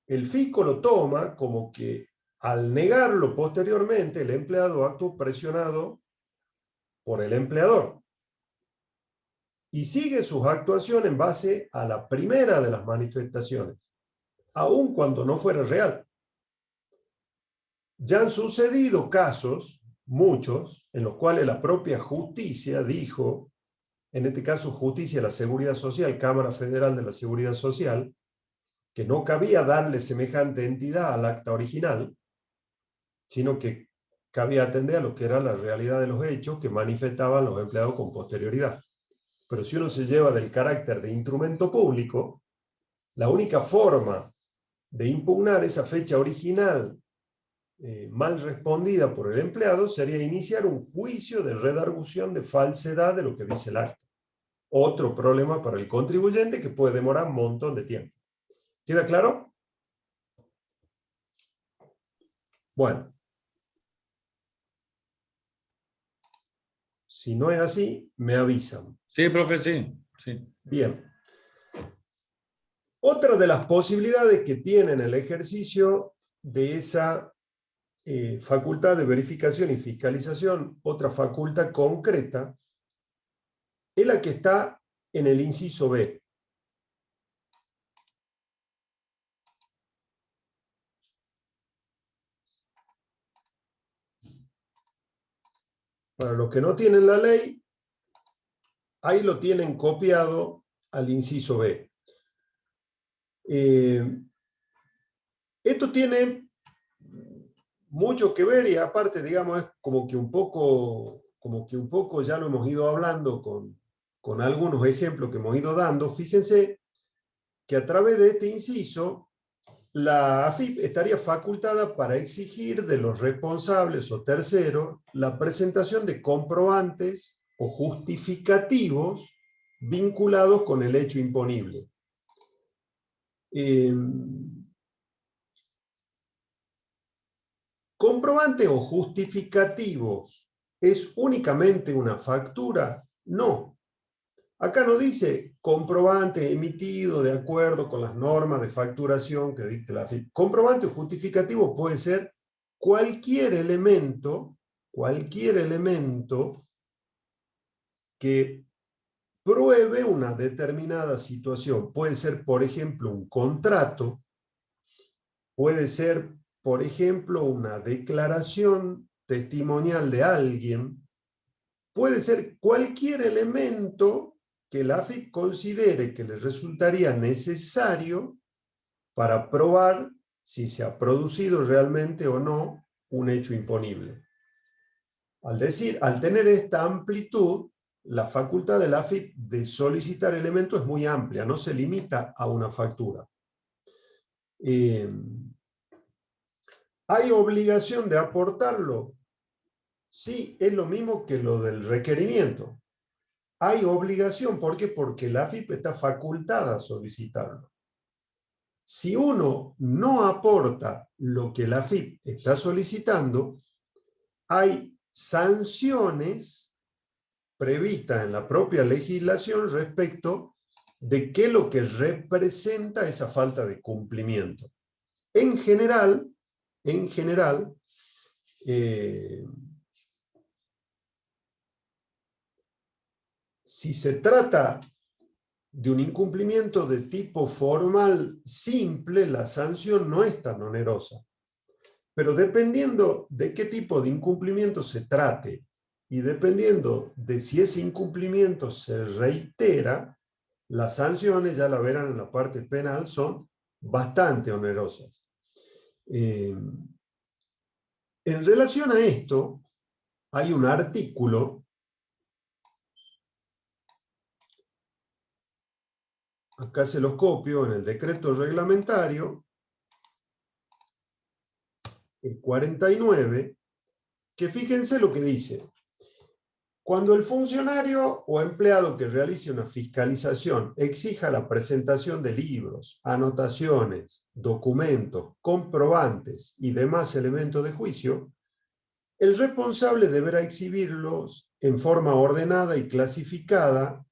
el fisco lo toma como que al negarlo posteriormente, el empleado actuó presionado por el empleador. Y sigue sus actuaciones en base a la primera de las manifestaciones, aun cuando no fuera real. Ya han sucedido casos, muchos, en los cuales la propia justicia dijo, en este caso Justicia de la Seguridad Social, Cámara Federal de la Seguridad Social, que no cabía darle semejante entidad al acta original, sino que cabía atender a lo que era la realidad de los hechos que manifestaban los empleados con posterioridad. Pero si uno se lleva del carácter de instrumento público, la única forma de impugnar esa fecha original mal respondida por el empleado sería iniciar un juicio de redargución de falsedad de lo que dice el acta. Otro problema para el contribuyente que puede demorar un montón de tiempo. ¿Queda claro? Bueno. Si no es así, me avisan. Sí, profe, sí. Sí. Bien. Otra de las posibilidades que tienen el ejercicio de esa facultad de verificación y fiscalización, otra facultad concreta, es la que está en el inciso B. Para los que no tienen la ley, ahí lo tienen copiado al inciso B. Esto tiene mucho que ver y aparte, digamos, es como que un poco ya lo hemos ido hablando con algunos ejemplos que hemos ido dando. Fíjense que a través de este inciso, la AFIP estaría facultada para exigir de los responsables o terceros la presentación de comprobantes o justificativos vinculados con el hecho imponible. ¿Comprobante o justificativos es únicamente una factura? No. Acá no dice comprobante emitido de acuerdo con las normas de facturación que dicte la AFIP. Comprobante o justificativo puede ser cualquier elemento que pruebe una determinada situación. Puede ser, por ejemplo, un contrato, puede ser, por ejemplo, una declaración testimonial de alguien, puede ser cualquier elemento que la AFIP considere que le resultaría necesario para probar si se ha producido realmente o no un hecho imponible. Al tener esta amplitud, la facultad de la AFIP de solicitar elementos es muy amplia, no se limita a una factura. ¿Hay obligación de aportarlo? Sí, es lo mismo que lo del requerimiento. hay obligación. ¿Por qué? Porque la AFIP está facultada a solicitarlo. Si uno no aporta lo que la AFIP está solicitando, hay sanciones previstas en la propia legislación respecto de qué es lo que representa esa falta de cumplimiento. En general, si se trata de un incumplimiento de tipo formal simple, la sanción no es tan onerosa. Pero dependiendo de qué tipo de incumplimiento se trate y dependiendo de si ese incumplimiento se reitera, las sanciones, ya la verán en la parte penal, son bastante onerosas. En relación a esto, hay un artículo, acá se los copio, en el decreto reglamentario, el 49, que fíjense lo que dice. Cuando el funcionario o empleado que realice una fiscalización exija la presentación de libros, anotaciones, documentos, comprobantes y demás elementos de juicio, el responsable deberá exhibirlos en forma ordenada y clasificada,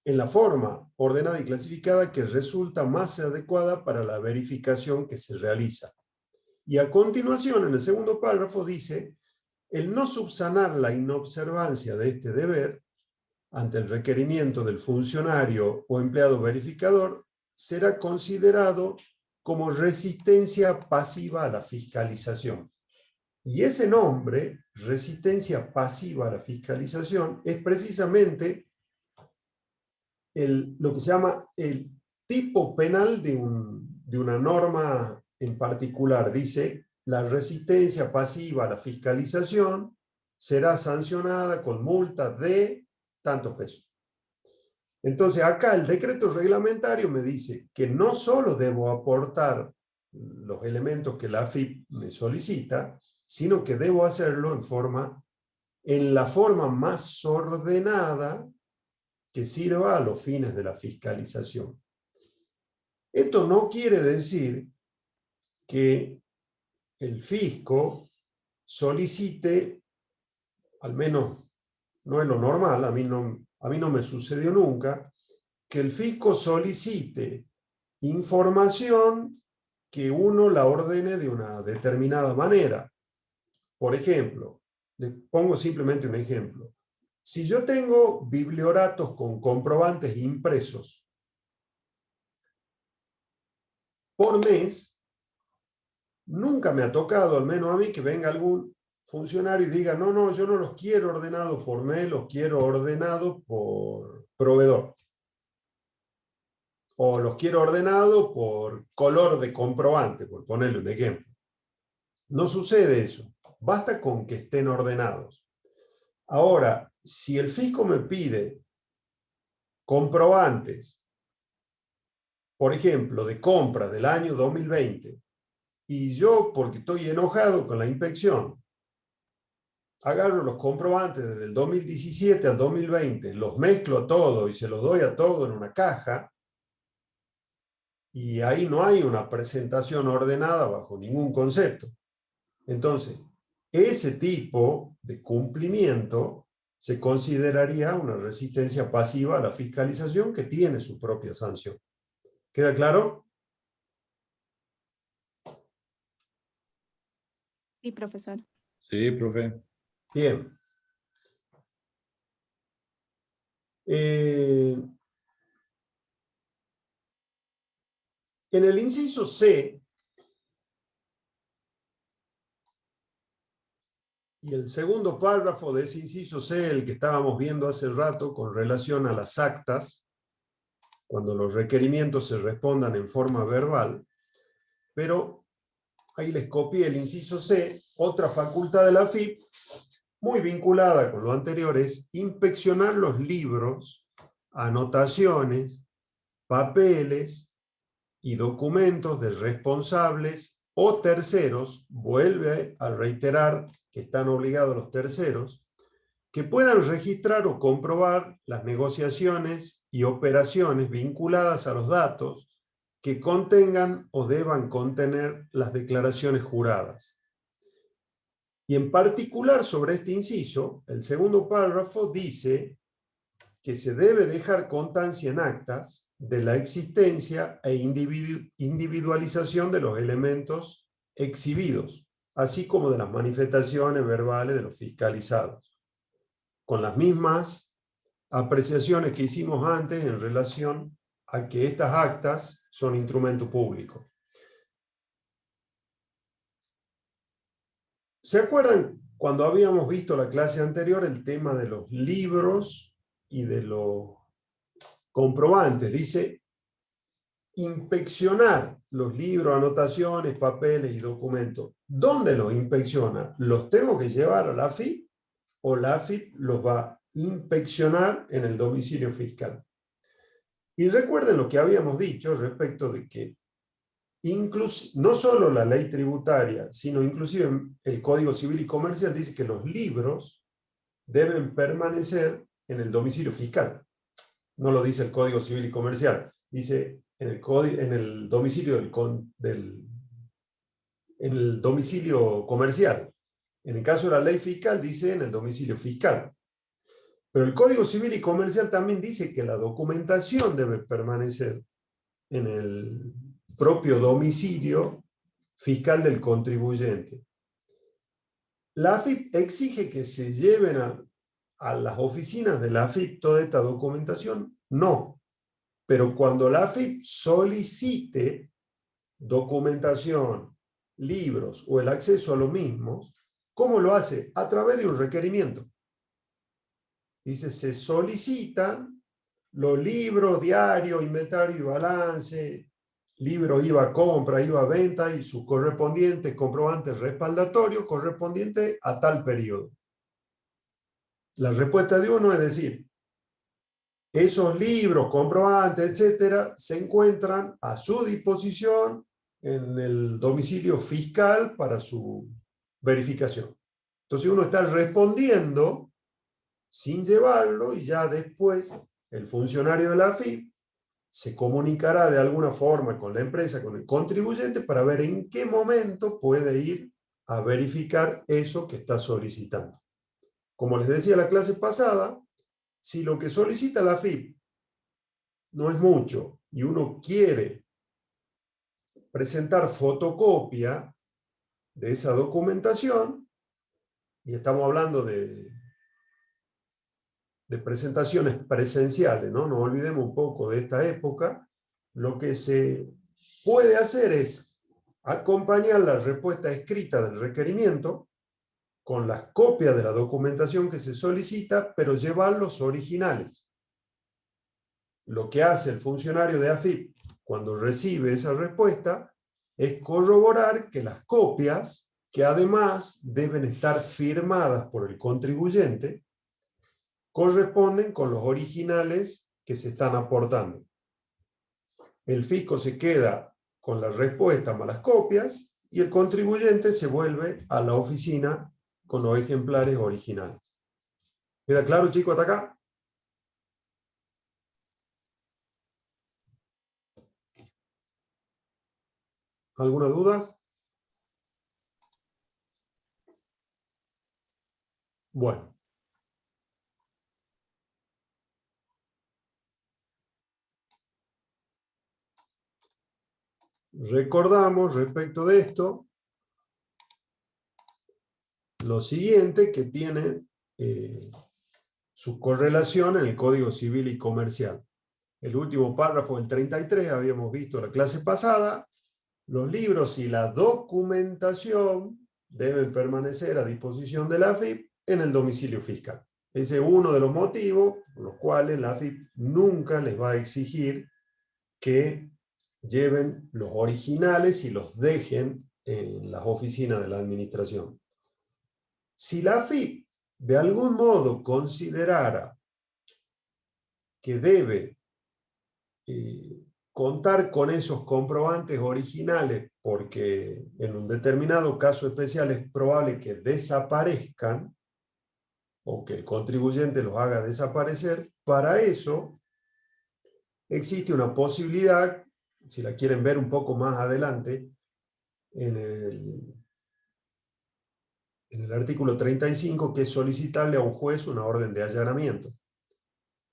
en la forma ordenada y clasificada que resulta más adecuada para la verificación que se realiza. Y a continuación, en el segundo párrafo, dice: el no subsanar la inobservancia de este deber ante el requerimiento del funcionario o empleado verificador será considerado como resistencia pasiva a la fiscalización. Y ese nombre, resistencia pasiva a la fiscalización, es precisamente lo que se llama el tipo penal de una norma en particular. Dice: la resistencia pasiva a la fiscalización será sancionada con multa de tantos pesos. Entonces acá el decreto reglamentario me dice que no solo debo aportar los elementos que la AFIP me solicita, sino que debo hacerlo en la forma más ordenada que sirva a los fines de la fiscalización. Esto no quiere decir que el fisco solicite, al menos no es lo normal, a mí no me sucedió nunca, que el fisco solicite información que uno la ordene de una determinada manera. Por ejemplo, les pongo simplemente un ejemplo. Si yo tengo biblioratos con comprobantes impresos por mes, nunca me ha tocado, al menos a mí, que venga algún funcionario y diga: no, yo no los quiero ordenados por mes, los quiero ordenados por proveedor. O los quiero ordenados por color de comprobante, por ponerle un ejemplo. No sucede eso. Basta con que estén ordenados. Ahora, si el fisco me pide comprobantes, por ejemplo, de compra del año 2020, y yo, porque estoy enojado con la inspección, agarro los comprobantes desde el 2017 al 2020, los mezclo a todo y se los doy a todo en una caja, y ahí no hay una presentación ordenada bajo ningún concepto. Entonces, ese tipo de cumplimiento se consideraría una resistencia pasiva a la fiscalización que tiene su propia sanción. ¿Queda claro? Sí, profesor. Sí, profe. Bien. En el inciso C, y el segundo párrafo de ese inciso C, el que estábamos viendo hace rato con relación a las actas, cuando los requerimientos se respondan en forma verbal, pero ahí les copié el inciso C, otra facultad de la AFIP, muy vinculada con lo anterior, es inspeccionar los libros, anotaciones, papeles y documentos de responsables o terceros. Vuelve a reiterar que están obligados los terceros, que puedan registrar o comprobar las negociaciones y operaciones vinculadas a los datos que contengan o deban contener las declaraciones juradas. Y en particular sobre este inciso, el segundo párrafo dice que se debe dejar constancia en actas de la existencia e individualización de los elementos exhibidos, así como de las manifestaciones verbales de los fiscalizados, con las mismas apreciaciones que hicimos antes en relación a que estas actas son instrumento público. ¿Se acuerdan cuando habíamos visto la clase anterior el tema de los libros y de los comprobantes? Dice, inspeccionar los libros, anotaciones, papeles y documentos. ¿Dónde los inspecciona? ¿Los tengo que llevar a la AFIP o la AFIP los va a inspeccionar en el domicilio fiscal? Y recuerden lo que habíamos dicho respecto de que no solo la ley tributaria, sino inclusive el Código Civil y Comercial dice que los libros deben permanecer en el domicilio fiscal. No lo dice el Código Civil y Comercial, dice en el domicilio en el domicilio comercial. En el caso de la ley fiscal dice en el domicilio fiscal. Pero el Código Civil y Comercial también dice que la documentación debe permanecer en el propio domicilio fiscal del contribuyente. La AFIP exige que se lleven a las oficinas de la AFIP toda esta documentación. No. Pero cuando la AFIP solicite documentación, libros o el acceso a los mismos, ¿cómo lo hace? A través de un requerimiento. Dice, se solicitan los libros, diario, inventario y balance, libro IVA compra, IVA venta y sus correspondientes comprobantes respaldatorios correspondientes a tal periodo. La respuesta de uno es decir, esos libros, comprobantes, etcétera, se encuentran a su disposición en el domicilio fiscal para su verificación. Entonces uno está respondiendo sin llevarlo y ya después el funcionario de la AFIP se comunicará de alguna forma con la empresa, con el contribuyente, para ver en qué momento puede ir a verificar eso que está solicitando. Como les decía la clase pasada, si lo que solicita la AFIP no es mucho y uno quiere presentar fotocopia de esa documentación, y estamos hablando de presentaciones presenciales, ¿no? No olvidemos un poco de esta época, lo que se puede hacer es acompañar la respuesta escrita del requerimiento con las copias de la documentación que se solicita, pero llevar los originales. Lo que hace el funcionario de AFIP cuando recibe esa respuesta es corroborar que las copias, que además deben estar firmadas por el contribuyente, corresponden con los originales que se están aportando. El fisco se queda con la respuesta más las copias y el contribuyente se vuelve a la oficina con los ejemplares originales. ¿Queda claro, chicos, hasta acá? ¿Alguna duda? Bueno. Recordamos respecto de esto lo siguiente que tiene su correlación en el Código Civil y Comercial. El último párrafo del 33 habíamos visto la clase pasada. Los libros y la documentación deben permanecer a disposición de la AFIP en el domicilio fiscal. Ese es uno de los motivos por los cuales la AFIP nunca les va a exigir que lleven los originales y los dejen en las oficinas de la administración. Si la AFIP de algún modo considerara que debe contar con esos comprobantes originales porque en un determinado caso especial es probable que desaparezcan o que el contribuyente los haga desaparecer. Para eso existe una posibilidad, si la quieren ver un poco más adelante, en el artículo 35, que es solicitarle a un juez una orden de allanamiento.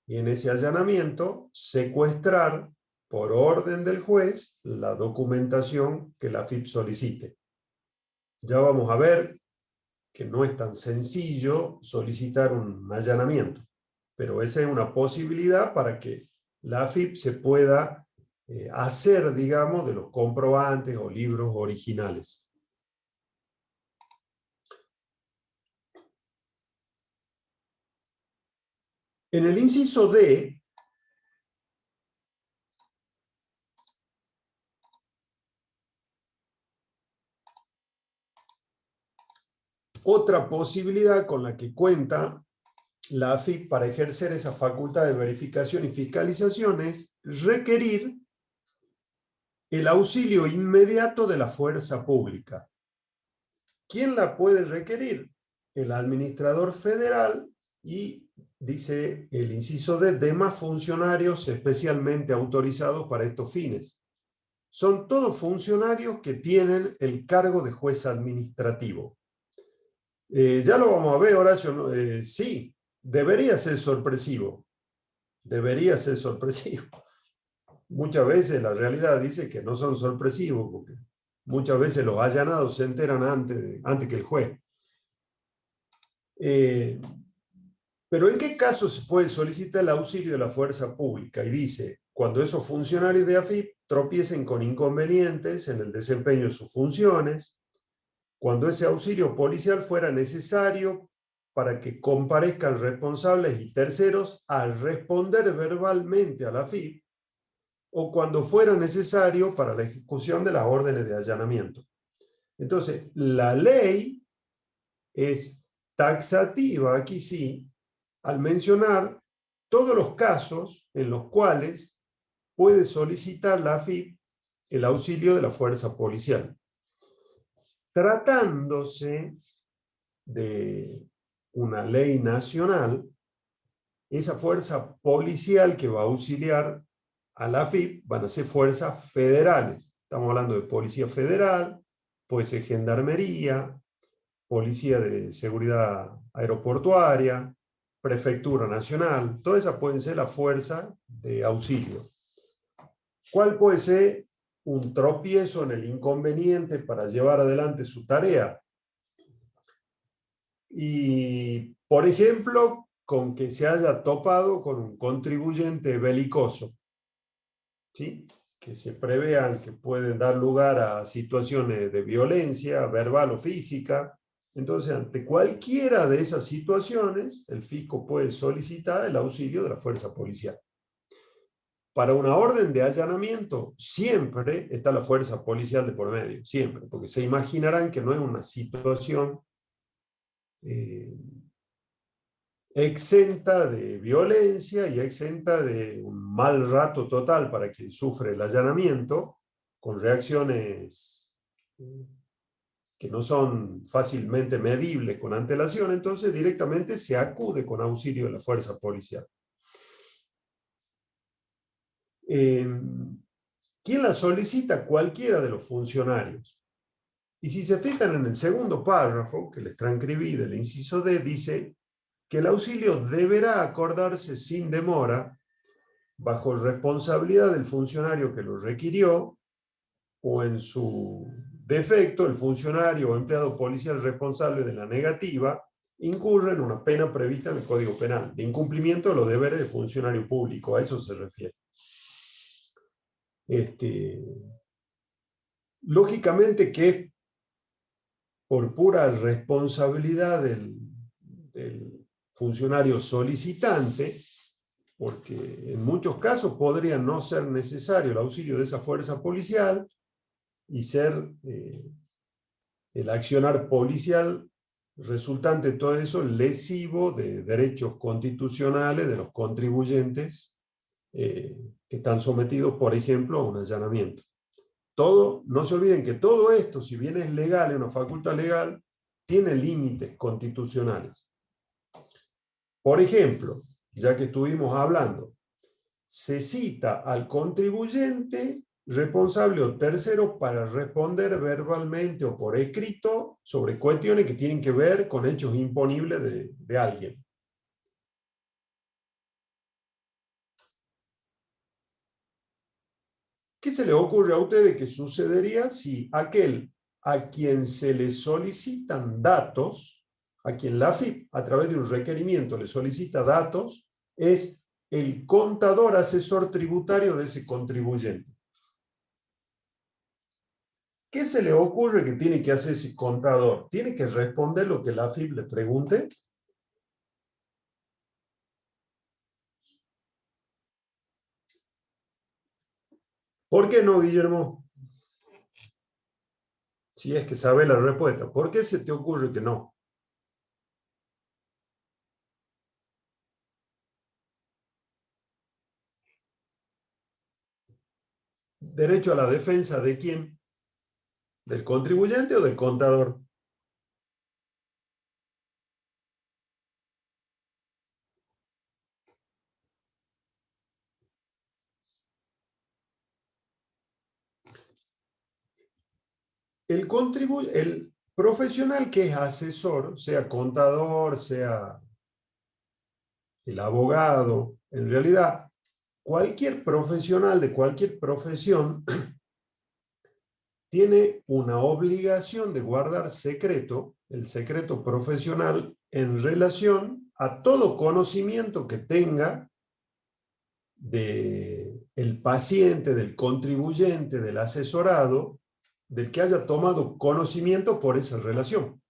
Y en ese allanamiento, secuestrar por orden del juez la documentación que la AFIP solicite. Ya vamos a ver que no es tan sencillo solicitar un allanamiento, pero esa es una posibilidad para que la AFIP se pueda hacer, digamos, de los comprobantes o libros originales. En el inciso D, otra posibilidad con la que cuenta la AFIP para ejercer esa facultad de verificación y fiscalización es requerir el auxilio inmediato de la fuerza pública. ¿Quién la puede requerir? El administrador federal y, dice el inciso D, demás funcionarios especialmente autorizados para estos fines. Son todos funcionarios que tienen el cargo de juez administrativo. Ya lo vamos a ver, Horacio. Sí, debería ser sorpresivo. Debería ser sorpresivo. Muchas veces la realidad dice que no son sorpresivos, porque muchas veces los allanados se enteran antes que el juez. Pero ¿en qué caso se puede solicitar el auxilio de la fuerza pública? Y dice, cuando esos funcionarios de AFIP tropiecen con inconvenientes en el desempeño de sus funciones, cuando ese auxilio policial fuera necesario para que comparezcan responsables y terceros al responder verbalmente a la AFIP, o cuando fuera necesario para la ejecución de las órdenes de allanamiento. Entonces, la ley es taxativa, aquí sí, al mencionar todos los casos en los cuales puede solicitar la AFIP el auxilio de la fuerza policial. Tratándose de una ley nacional, esa fuerza policial que va a auxiliar a la AFIP van a ser fuerzas federales. Estamos hablando de Policía Federal, puede ser Gendarmería, Policía de Seguridad Aeroportuaria, Prefectura Nacional, todas esas pueden ser la fuerza de auxilio. ¿Cuál puede ser un tropiezo en el inconveniente para llevar adelante su tarea? Y, por ejemplo, con que se haya topado con un contribuyente belicoso, ¿sí? Que se prevean que pueden dar lugar a situaciones de violencia verbal o física. Entonces, ante cualquiera de esas situaciones, el fisco puede solicitar el auxilio de la fuerza policial. Para una orden de allanamiento, siempre está la fuerza policial de por medio, siempre, porque se imaginarán que no es una situación exenta de violencia y exenta de un mal rato total para quien sufre el allanamiento, con reacciones que no son fácilmente medibles con antelación. Entonces directamente se acude con auxilio de la fuerza policial. ¿Quién la solicita? Cualquiera de los funcionarios. Y si se fijan en el segundo párrafo, que les transcribí del inciso D, dice que el auxilio deberá acordarse sin demora, bajo responsabilidad del funcionario que lo requirió, o en su defecto, el funcionario o empleado policial responsable de la negativa incurre en una pena prevista en el Código Penal, de incumplimiento de los deberes del funcionario público, a eso se refiere. Lógicamente que por pura responsabilidad del funcionario solicitante, porque en muchos casos podría no ser necesario el auxilio de esa fuerza policial y ser el accionar policial resultante de todo eso lesivo de derechos constitucionales de los contribuyentes que están sometidos, por ejemplo, a un allanamiento. No se olviden que todo esto, si bien es legal, es una facultad legal, tiene límites constitucionales. Por ejemplo, ya que estuvimos hablando, se cita al contribuyente responsable o tercero para responder verbalmente o por escrito sobre cuestiones que tienen que ver con hechos imponibles de alguien. ¿Qué se le ocurre a ustedes que sucedería si aquel a quien se le solicitan datos, a quien la AFIP a través de un requerimiento le solicita datos, es el contador asesor tributario de ese contribuyente? ¿Qué se le ocurre que tiene que hacer ese contador? ¿Tiene que responder lo que la AFIP le pregunte? ¿Por qué no, Guillermo? Si es que sabe la respuesta. ¿Por qué se te ocurre que no? ¿Derecho a la defensa de quién? ¿Del contribuyente o del contador? El profesional que es asesor, sea contador, sea el abogado, en realidad, cualquier profesional de cualquier profesión tiene una obligación de guardar secreto, el secreto profesional, en relación a todo conocimiento que tenga del paciente, del contribuyente, del asesorado, del que haya tomado conocimiento por esa relación.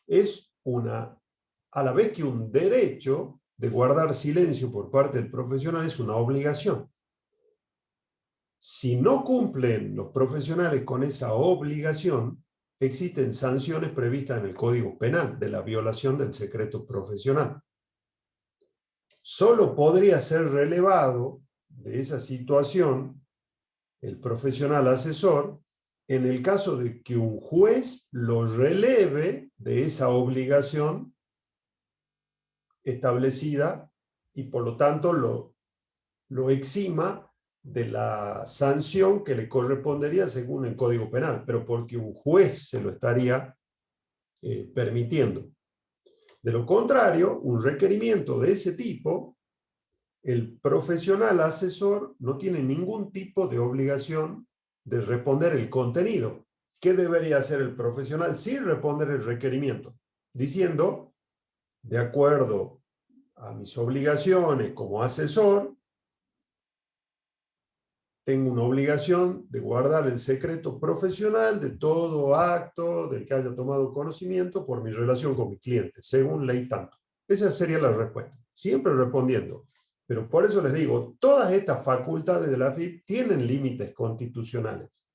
Es a la vez que un derecho de guardar silencio por parte del profesional, es una obligación. Si no cumplen los profesionales con esa obligación, existen sanciones previstas en el Código Penal de la violación del secreto profesional. Solo podría ser relevado de esa situación el profesional asesor en el caso de que un juez lo releve de esa obligación establecida y por lo tanto lo exima de la sanción que le correspondería según el Código Penal, pero porque un juez se lo estaría permitiendo. De lo contrario, un requerimiento de ese tipo, el profesional asesor no tiene ningún tipo de obligación de responder el contenido. ¿Qué debería hacer el profesional sin responder el requerimiento? Diciendo, de acuerdo a mis obligaciones como asesor, tengo una obligación de guardar el secreto profesional de todo acto del que haya tomado conocimiento por mi relación con mi cliente, según ley tanto. Esa sería la respuesta, siempre respondiendo. Pero por eso les digo, todas estas facultades de la AFIP tienen límites constitucionales.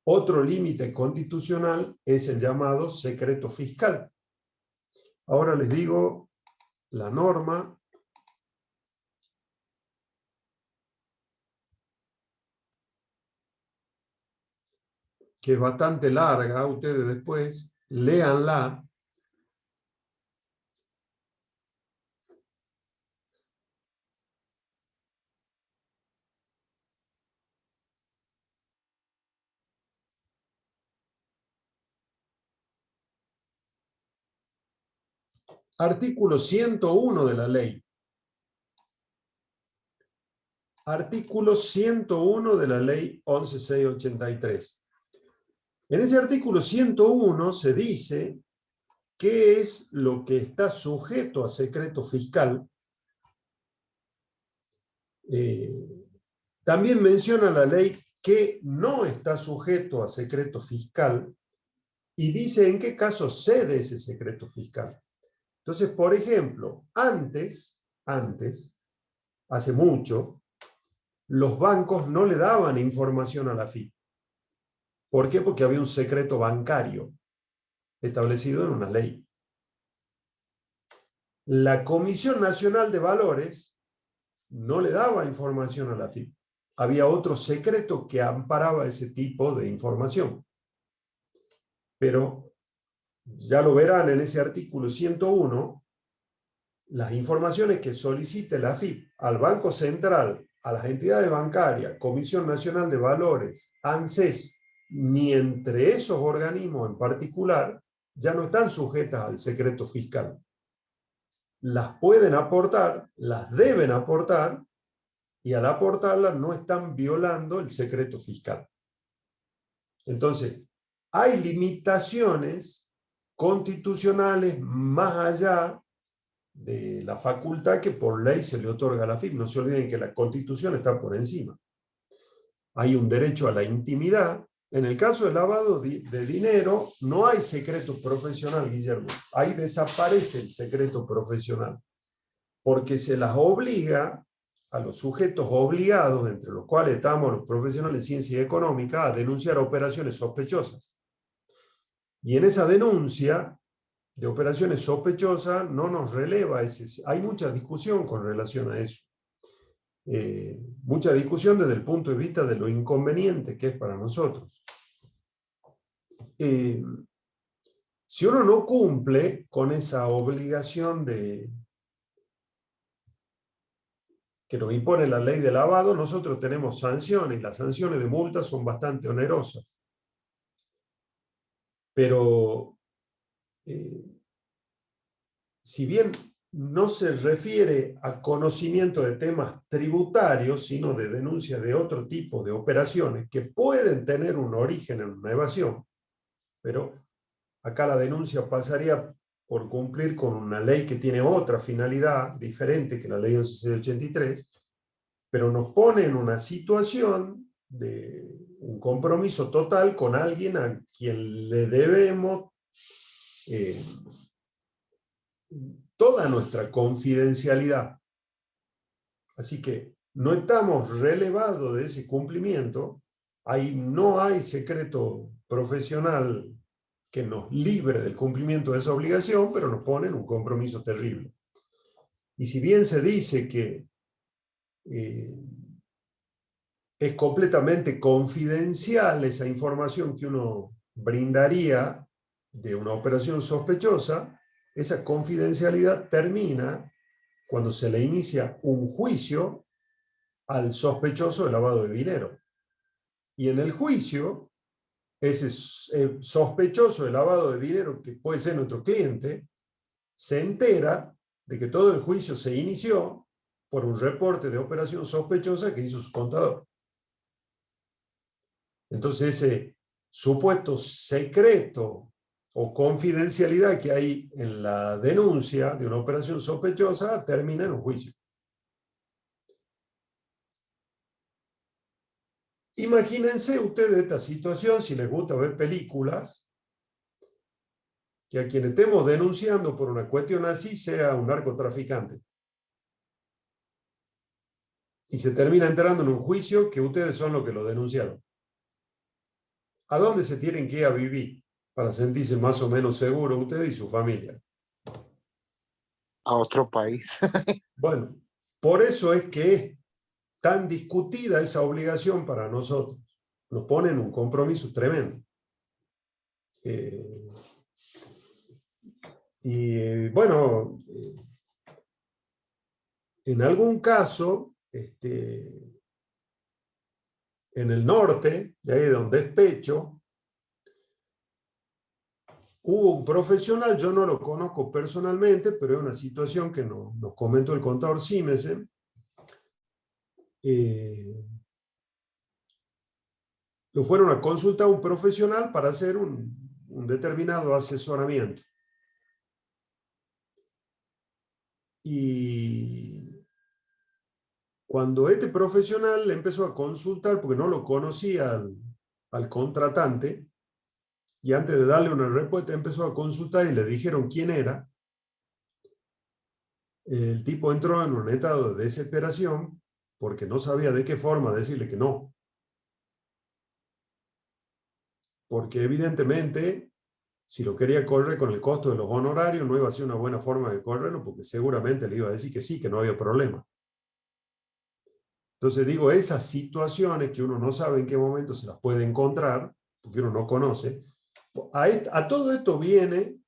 Otro límite constitucional es el llamado secreto fiscal. Ahora les digo la norma que es bastante larga, ustedes después léanla. Artículo 101 de la ley. Artículo 101 de la ley 11.683. En ese artículo 101 se dice qué es lo que está sujeto a secreto fiscal. También menciona la ley que no está sujeto a secreto fiscal y dice en qué caso cede ese secreto fiscal. Entonces, por ejemplo, antes, hace mucho, los bancos no le daban información a la AFIP. ¿Por qué? Porque había un secreto bancario establecido en una ley. La Comisión Nacional de Valores no le daba información a la AFIP. Había otro secreto que amparaba ese tipo de información. Pero ya lo verán en ese artículo 101, las informaciones que solicite la AFIP al Banco Central, a las entidades bancarias, Comisión Nacional de Valores, ANSES, ni entre esos organismos en particular, ya no están sujetas al secreto fiscal. Las pueden aportar, las deben aportar, y al aportarlas no están violando el secreto fiscal. Entonces, hay limitaciones constitucionales más allá de la facultad que por ley se le otorga a la AFIP. No se olviden que la Constitución está por encima. Hay un derecho a la intimidad. En el caso del lavado de dinero, no hay secreto profesional, Guillermo. Ahí desaparece el secreto profesional, porque se las obliga a los sujetos obligados, entre los cuales estamos los profesionales de ciencia económica, a denunciar operaciones sospechosas. Y en esa denuncia de operaciones sospechosas no nos releva hay mucha discusión con relación a eso. Mucha discusión desde el punto de vista de lo inconveniente que es para nosotros. Si uno no cumple con esa obligación que nos impone la ley de lavado, nosotros tenemos sanciones, y las sanciones de multa son bastante onerosas. Pero si bien no se refiere a conocimiento de temas tributarios, sino de denuncia de otro tipo de operaciones que pueden tener un origen en una evasión, pero acá la denuncia pasaría por cumplir con una ley que tiene otra finalidad diferente que la ley 1183, pero nos pone en una situación de un compromiso total con alguien a quien le debemos toda nuestra confidencialidad. Así que no estamos relevados de ese cumplimiento. Ahí no hay secreto profesional que nos libre del cumplimiento de esa obligación, pero nos pone en un compromiso terrible. Y si bien se dice que es completamente confidencial esa información que uno brindaría de una operación sospechosa, esa confidencialidad termina cuando se le inicia un juicio al sospechoso de lavado de dinero. Y en el juicio, ese sospechoso de lavado de dinero, que puede ser nuestro cliente, se entera de que todo el juicio se inició por un reporte de operación sospechosa que hizo su contador. Entonces ese supuesto secreto o confidencialidad que hay en la denuncia de una operación sospechosa termina en un juicio. Imagínense ustedes esta situación, si les gusta ver películas, que a quien estemos denunciando por una cuestión así sea un narcotraficante. Y se termina enterando en un juicio que ustedes son los que lo denunciaron. ¿A dónde se tienen que ir a vivir para sentirse más o menos seguros ustedes y su familia? A otro país. Bueno, por eso es que es tan discutida esa obligación para nosotros. Nos pone en un compromiso tremendo. Bueno, en algún caso, en el norte, de ahí donde es Pecho, hubo un profesional, yo no lo conozco personalmente, pero es una situación que nos comentó el contador Simesen. Lo fueron a consultar a un profesional para hacer un determinado asesoramiento. Y cuando este profesional le empezó a consultar, porque no lo conocía al contratante, y antes de darle una respuesta empezó a consultar y le dijeron quién era, el tipo entró en un estado de desesperación porque no sabía de qué forma decirle que no. Porque evidentemente, si lo quería correr con el costo de los honorarios, no iba a ser una buena forma de correrlo, porque seguramente le iba a decir que sí, que no había problema. Entonces digo, esas situaciones que uno no sabe en qué momento se las puede encontrar, porque uno no conoce, a todo esto viene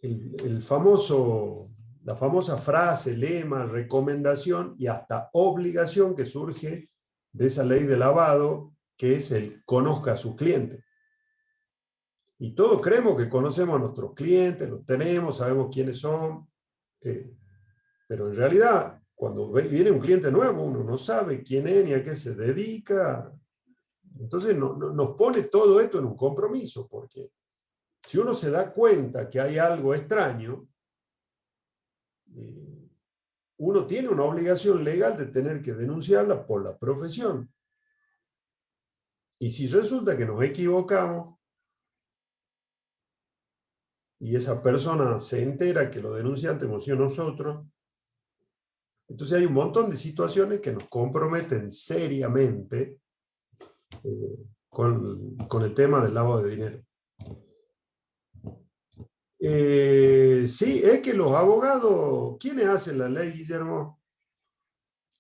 la famosa frase, lema, recomendación y hasta obligación que surge de esa ley de lavado, que es el conozca a sus clientes. Y todos creemos que conocemos a nuestros clientes, los tenemos, sabemos quiénes son, pero en realidad, cuando viene un cliente nuevo, uno no sabe quién es ni a qué se dedica. Entonces nos pone todo esto en un compromiso, porque si uno se da cuenta que hay algo extraño, uno tiene una obligación legal de tener que denunciarla por la profesión. Y si resulta que nos equivocamos y esa persona se entera que lo denunciante hemos sido nosotros, entonces hay un montón de situaciones que nos comprometen seriamente con el tema del lavado de dinero. Sí, es que los abogados, ¿quiénes hacen la ley, Guillermo?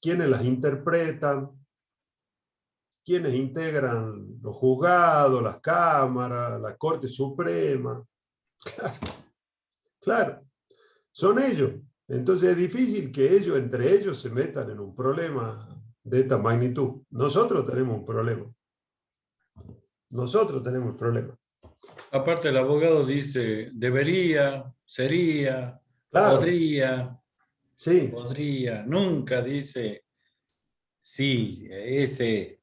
¿Quiénes las interpretan? ¿Quiénes integran los juzgados, las cámaras, la Corte Suprema? Claro, claro, son ellos. Entonces es difícil que ellos, entre ellos, se metan en un problema de esta magnitud. Nosotros tenemos un problema. Nosotros tenemos el problema. Aparte el abogado dice, debería, sería, Claro, podría, sí, podría. Nunca dice, sí, ese.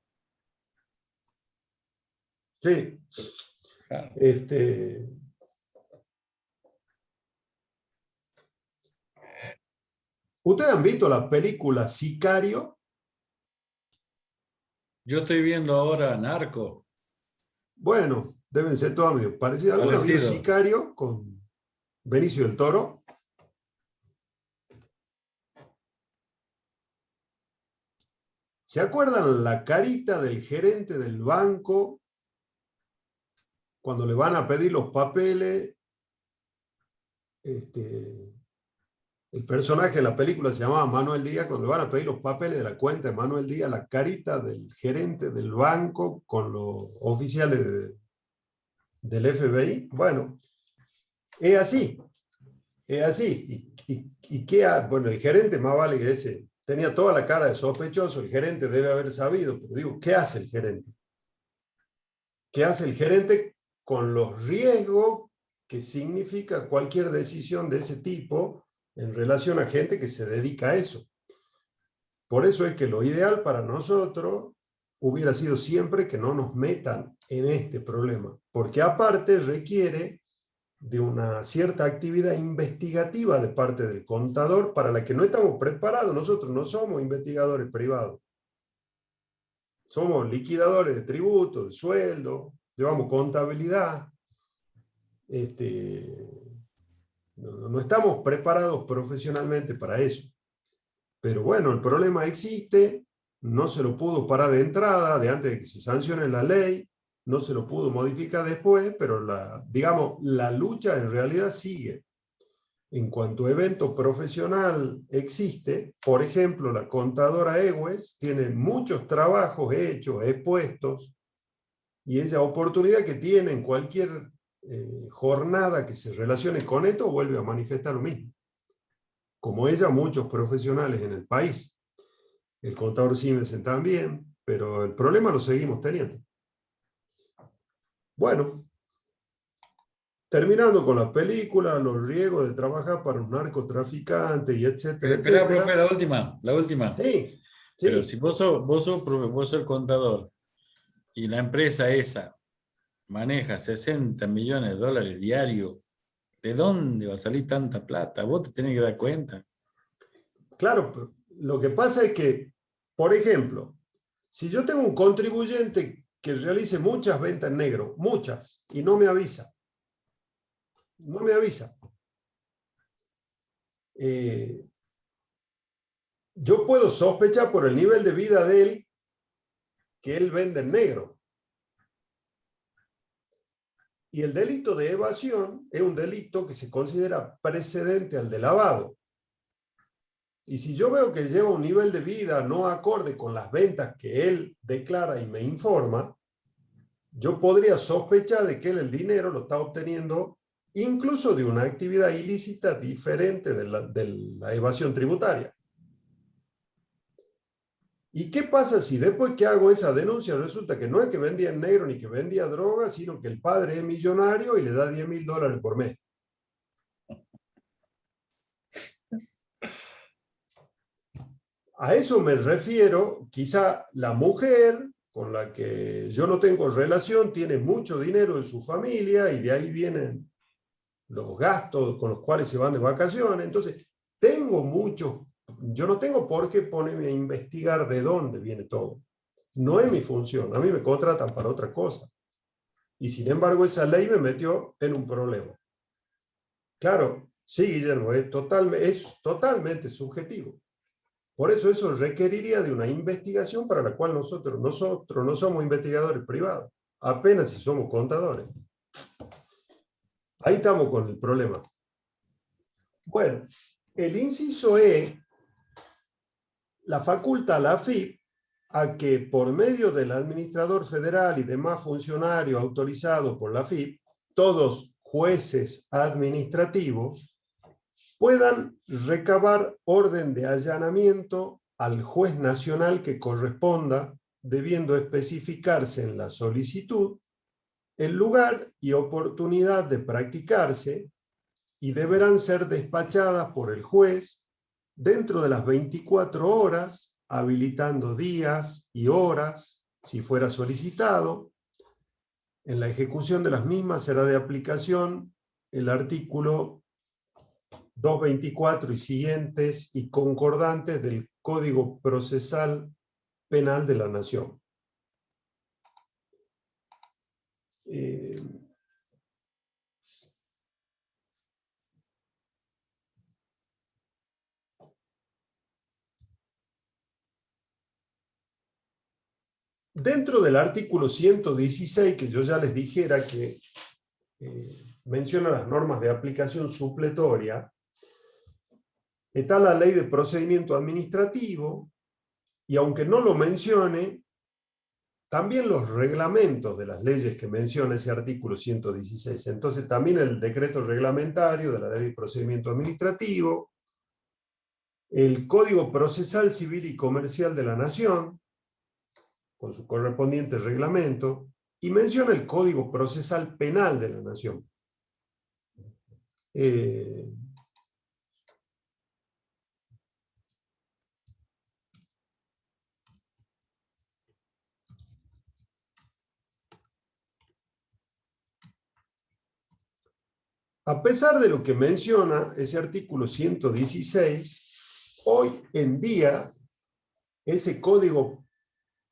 sí. Claro. ¿Ustedes han visto la película Sicario? Yo estoy viendo ahora Narco. Bueno, deben ser todas medio parecidas. ¿Alguna vio Parecido. Sicario con Benicio del Toro? ¿Se acuerdan la carita del gerente del banco cuando le van a pedir los papeles? El personaje de la película se llamaba Manuel Díaz. Cuando le van a pedir los papeles de la cuenta de Manuel Díaz, la carita del gerente del banco con los oficiales del FBI. Bueno, es así. Es así. ¿Y qué bueno, el gerente más vale que ese tenía toda la cara de sospechoso, el gerente debe haber sabido, pero digo, ¿qué hace el gerente? ¿Qué hace el gerente con los riesgos que significa cualquier decisión de ese tipo en relación a gente que se dedica a eso? Por eso es que lo ideal para nosotros hubiera sido siempre que no nos metan en este problema, porque aparte requiere de una cierta actividad investigativa de parte del contador para la que no estamos preparados. Nosotros no somos investigadores privados. Somos liquidadores de tributos, de sueldo, llevamos contabilidad. No estamos preparados profesionalmente para eso. Pero bueno, el problema existe, no se lo pudo parar de entrada, de antes de que se sancione la ley, no se lo pudo modificar después, pero digamos, la lucha en realidad sigue. En cuanto a evento profesional existe, por ejemplo, la contadora Ewes tiene muchos trabajos hechos, expuestos, y esa oportunidad que tiene en cualquier jornada que se relacione con esto vuelve a manifestar lo mismo. Como ella, muchos profesionales en el país. El contador Simensen también, pero el problema lo seguimos teniendo. Bueno, terminando con la película, los riesgos de trabajar para un narcotraficante y etcétera, Espera, etcétera. profe, la última. Sí, Pero sí. si vos sos el contador y la empresa esa maneja 60 millones de dólares diarios, ¿de dónde va a salir tanta plata? Vos te tenés que dar cuenta. Claro, pero lo que pasa es que, por ejemplo, si yo tengo un contribuyente que realice muchas ventas en negro, muchas, y no me avisa, yo puedo sospechar por el nivel de vida de él que él vende en negro. Y el delito de evasión es un delito que se considera precedente al de lavado. Y si yo veo que lleva un nivel de vida no acorde con las ventas que él declara y me informa, yo podría sospechar de que él el dinero lo está obteniendo incluso de una actividad ilícita diferente de la evasión tributaria. ¿Y qué pasa si después que hago esa denuncia resulta que no es que vendía en negro ni que vendía droga, sino que el padre es millonario y le da $10.000 por mes? A eso me refiero. Quizá la mujer con la que yo no tengo relación tiene mucho dinero de su familia y de ahí vienen los gastos con los cuales se van de vacaciones. Entonces, yo no tengo por qué ponerme a investigar de dónde viene todo. No es mi función, a mí me contratan para otra cosa. Y sin embargo, esa ley me metió en un problema. Claro, sí, Guillermo, es totalmente subjetivo. Por eso requeriría de una investigación para la cual nosotros no somos investigadores privados, apenas si somos contadores. Ahí estamos con el problema. Bueno, el inciso E la faculta a la AFIP a que por medio del administrador federal y demás funcionarios autorizados por la AFIP, todos jueces administrativos, puedan recabar orden de allanamiento al juez nacional que corresponda, debiendo especificarse en la solicitud el lugar y oportunidad de practicarse, y deberán ser despachadas por el juez dentro de las 24 horas, habilitando días y horas, si fuera solicitado. En la ejecución de las mismas será de aplicación el artículo 224 y siguientes y concordantes del Código Procesal Penal de la Nación. Dentro del artículo 116, que yo ya les dijera que menciona las normas de aplicación supletoria, está la ley de procedimiento administrativo, y aunque no lo mencione, también los reglamentos de las leyes que menciona ese artículo 116. Entonces también el decreto reglamentario de la ley de procedimiento administrativo, el Código Procesal Civil y Comercial de la Nación, con su correspondiente reglamento, y menciona el Código Procesal Penal de la Nación. A pesar de lo que menciona ese artículo 116, hoy en día ese Código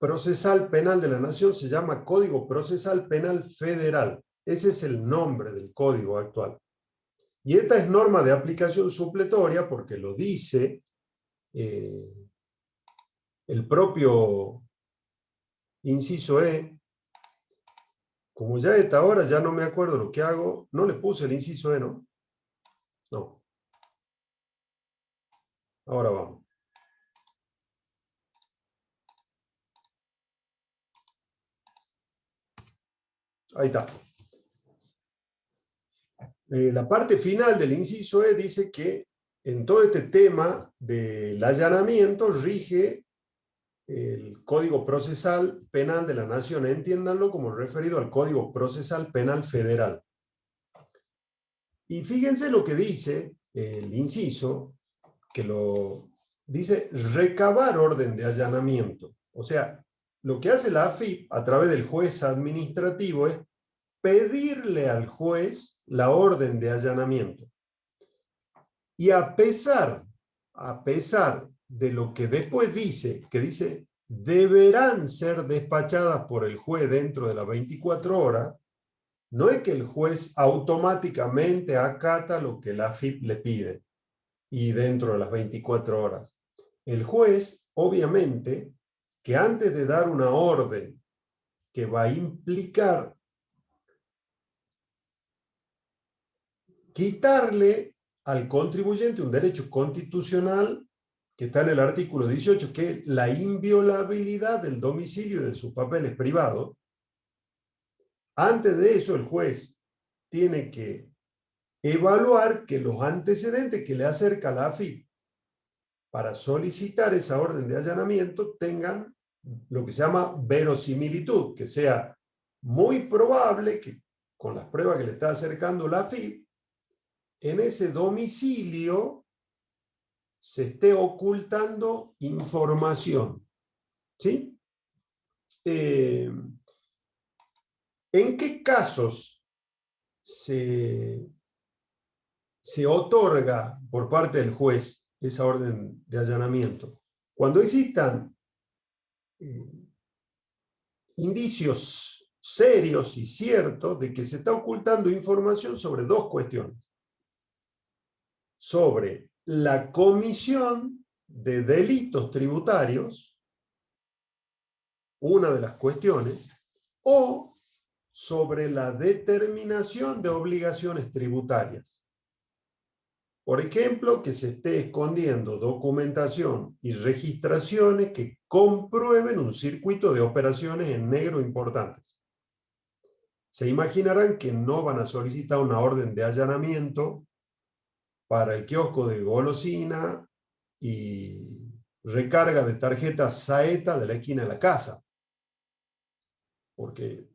Procesal Penal de la Nación se llama Código Procesal Penal Federal. Ese es el nombre del código actual. Y esta es norma de aplicación supletoria porque lo dice el propio inciso E. Como ya a esta hora ya no me acuerdo lo que hago, no le puse el inciso E, ¿no? No. Ahora vamos. Ahí está. La parte final del inciso E dice que en todo este tema del allanamiento rige el Código Procesal Penal de la Nación. Entiéndanlo como referido al Código Procesal Penal Federal. Y fíjense lo que dice el inciso, que lo dice recabar orden de allanamiento. O sea, lo que hace la AFIP a través del juez administrativo es pedirle al juez la orden de allanamiento. Y a pesar de lo que después dice, que dice deberán ser despachadas por el juez dentro de las 24 horas, no es que el juez automáticamente acata lo que la AFIP le pide y dentro de las 24 horas. El juez, obviamente, que antes de dar una orden que va a implicar quitarle al contribuyente un derecho constitucional que está en el artículo 18, que es la inviolabilidad del domicilio de sus papeles privados. Antes de eso, el juez tiene que evaluar que los antecedentes que le acerca la AFIP para solicitar esa orden de allanamiento tengan lo que se llama verosimilitud, que sea muy probable que con las pruebas que le está acercando la AFIP, en ese domicilio se esté ocultando información. ¿Sí? ¿En qué casos se otorga por parte del juez esa orden de allanamiento? Cuando existan indicios serios y ciertos de que se está ocultando información sobre dos cuestiones. Sobre la comisión de delitos tributarios, una de las cuestiones, o sobre la determinación de obligaciones tributarias. Por ejemplo, que se esté escondiendo documentación y registraciones que comprueben un circuito de operaciones en negro importantes. Se imaginarán que no van a solicitar una orden de allanamiento para el kiosco de golosina y recarga de tarjeta Saeta de la esquina de la casa. Porque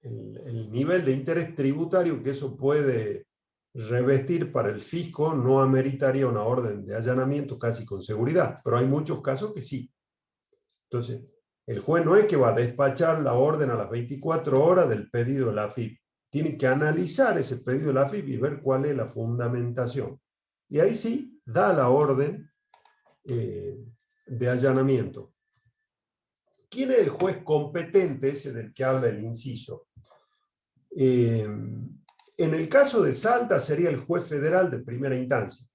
el nivel de interés tributario que eso puede revestir para el fisco no ameritaría una orden de allanamiento casi con seguridad, pero hay muchos casos que sí. Entonces, el juez no es que va a despachar la orden a las 24 horas del pedido de la AFIP. Tiene que analizar ese pedido de la AFIP y ver cuál es la fundamentación. Y ahí sí, da la orden de allanamiento. ¿Quién es el juez competente, ese del que habla el inciso? En el caso de Salta sería el juez federal de primera instancia.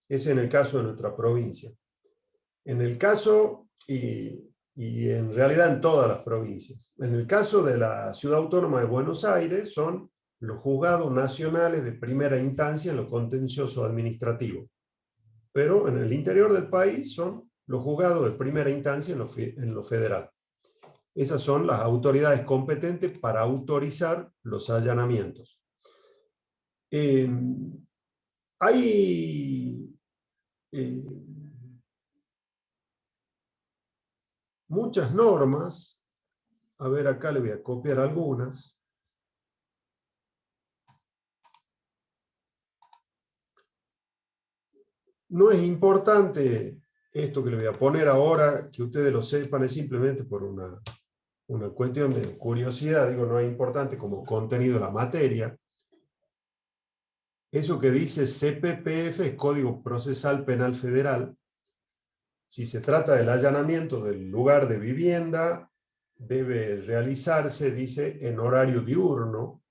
Ese en el caso de nuestra provincia. En el caso, y en realidad en todas las provincias, en el caso de la Ciudad Autónoma de Buenos Aires son los juzgados nacionales de primera instancia en lo contencioso administrativo. Pero en el interior del país son los juzgados de primera instancia en lo federal. Esas son las autoridades competentes para autorizar los allanamientos. Hay muchas normas. A ver, acá le voy a copiar algunas. No es importante esto que le voy a poner ahora, que ustedes lo sepan, es simplemente por una cuestión de curiosidad, digo, no es importante como contenido de la materia. Eso que dice CPPF es Código Procesal Penal Federal. Si se trata del allanamiento del lugar de vivienda, debe realizarse, dice, en horario diurno.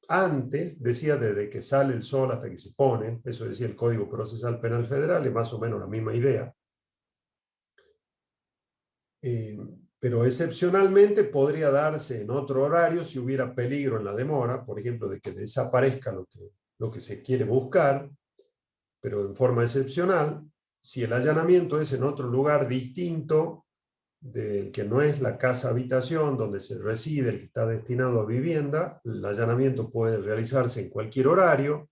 Antes, decía desde que sale el sol hasta que se pone, eso decía el Código Procesal Penal Federal, es más o menos la misma idea. Pero excepcionalmente podría darse en otro horario si hubiera peligro en la demora, por ejemplo, de que desaparezca lo que se quiere buscar, pero en forma excepcional. Si el allanamiento es en otro lugar distinto del que no es la casa-habitación donde se reside, el que está destinado a vivienda, el allanamiento puede realizarse en cualquier horario.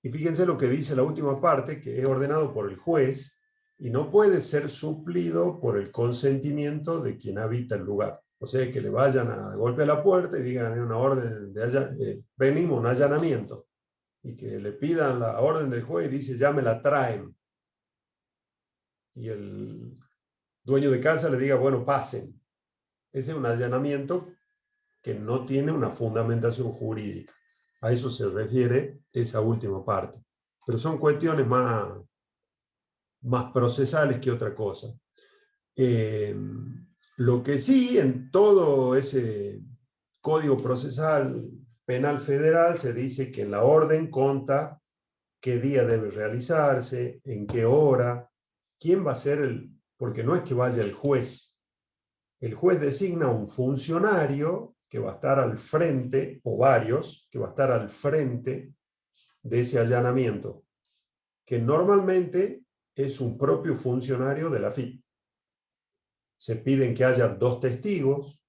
Y fíjense lo que dice la última parte, que es ordenado por el juez y no puede ser suplido por el consentimiento de quien habita el lugar. O sea, que le vayan a golpear la puerta y digan una orden venimos, un allanamiento. Y que le pidan la orden del juez y dice, ya me la traen. Y el dueño de casa le diga, bueno, pasen. Ese es un allanamiento que no tiene una fundamentación jurídica. A eso se refiere esa última parte. Pero son cuestiones más procesales que otra cosa. Lo que sí, en todo ese Código Procesal Penal Federal se dice que en la orden consta qué día debe realizarse, en qué hora, quién va a ser porque no es que vaya el juez. El juez designa un funcionario que va a estar al frente, o varios, que va a estar al frente de ese allanamiento, que normalmente es un propio funcionario de la AFIP. Se piden que haya 2 testigos,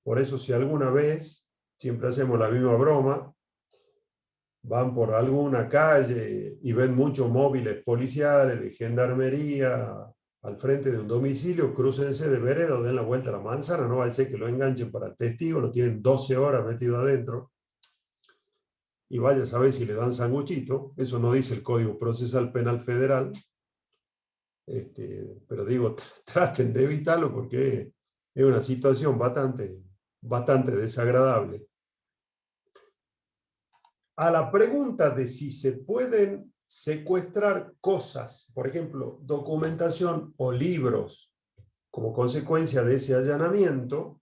por eso si alguna vez, siempre hacemos la misma broma, van por alguna calle y ven muchos móviles policiales de gendarmería al frente de un domicilio, crúcense de vereda o den la vuelta a la manzana, no va a ser que lo enganchen para el testigo, lo tienen 12 horas metido adentro, y vaya a saber si le dan sanguchito. Eso no dice el Código Procesal Penal Federal, pero digo, traten de evitarlo porque es una situación bastante desagradable. A la pregunta de si se pueden secuestrar cosas, por ejemplo, documentación o libros, como consecuencia de ese allanamiento,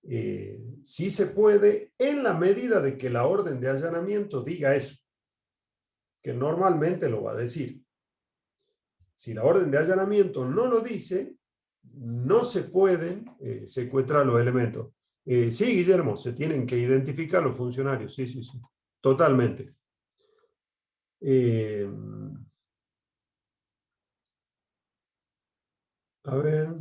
sí se puede en la medida de que la orden de allanamiento diga eso, que normalmente lo va a decir. Si la orden de allanamiento no lo dice, no se pueden secuestrar los elementos. Sí, Guillermo, se tienen que identificar los funcionarios, sí, sí, sí, totalmente. A ver.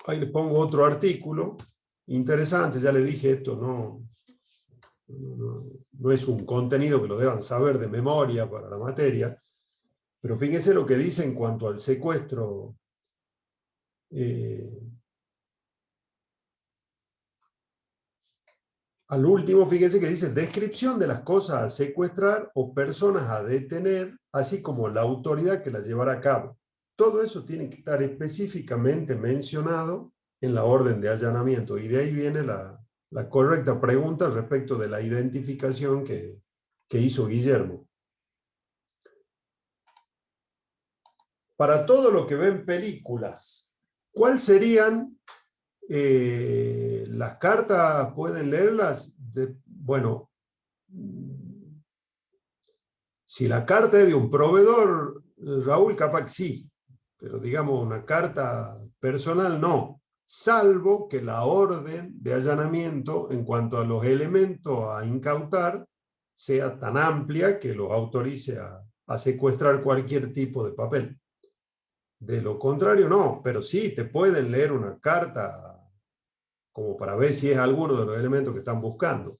Ahí le pongo otro artículo interesante, ya le dije esto, no es un contenido que lo deban saber de memoria para la materia, pero fíjense lo que dice en cuanto al secuestro. Al último, fíjense que dice descripción de las cosas a secuestrar o personas a detener, así como la autoridad que las llevará a cabo. Todo eso tiene que estar específicamente mencionado en la orden de allanamiento, y de ahí viene la correcta pregunta respecto de la identificación que hizo Guillermo. Para todo lo que ven películas, ¿cuáles serían las cartas? ¿Pueden leerlas? Bueno, si la carta es de un proveedor, Raúl, capaz que sí, pero digamos una carta personal no, salvo que la orden de allanamiento en cuanto a los elementos a incautar sea tan amplia que los autorice a secuestrar cualquier tipo de papel. De lo contrario, no, pero sí te pueden leer una carta como para ver si es alguno de los elementos que están buscando.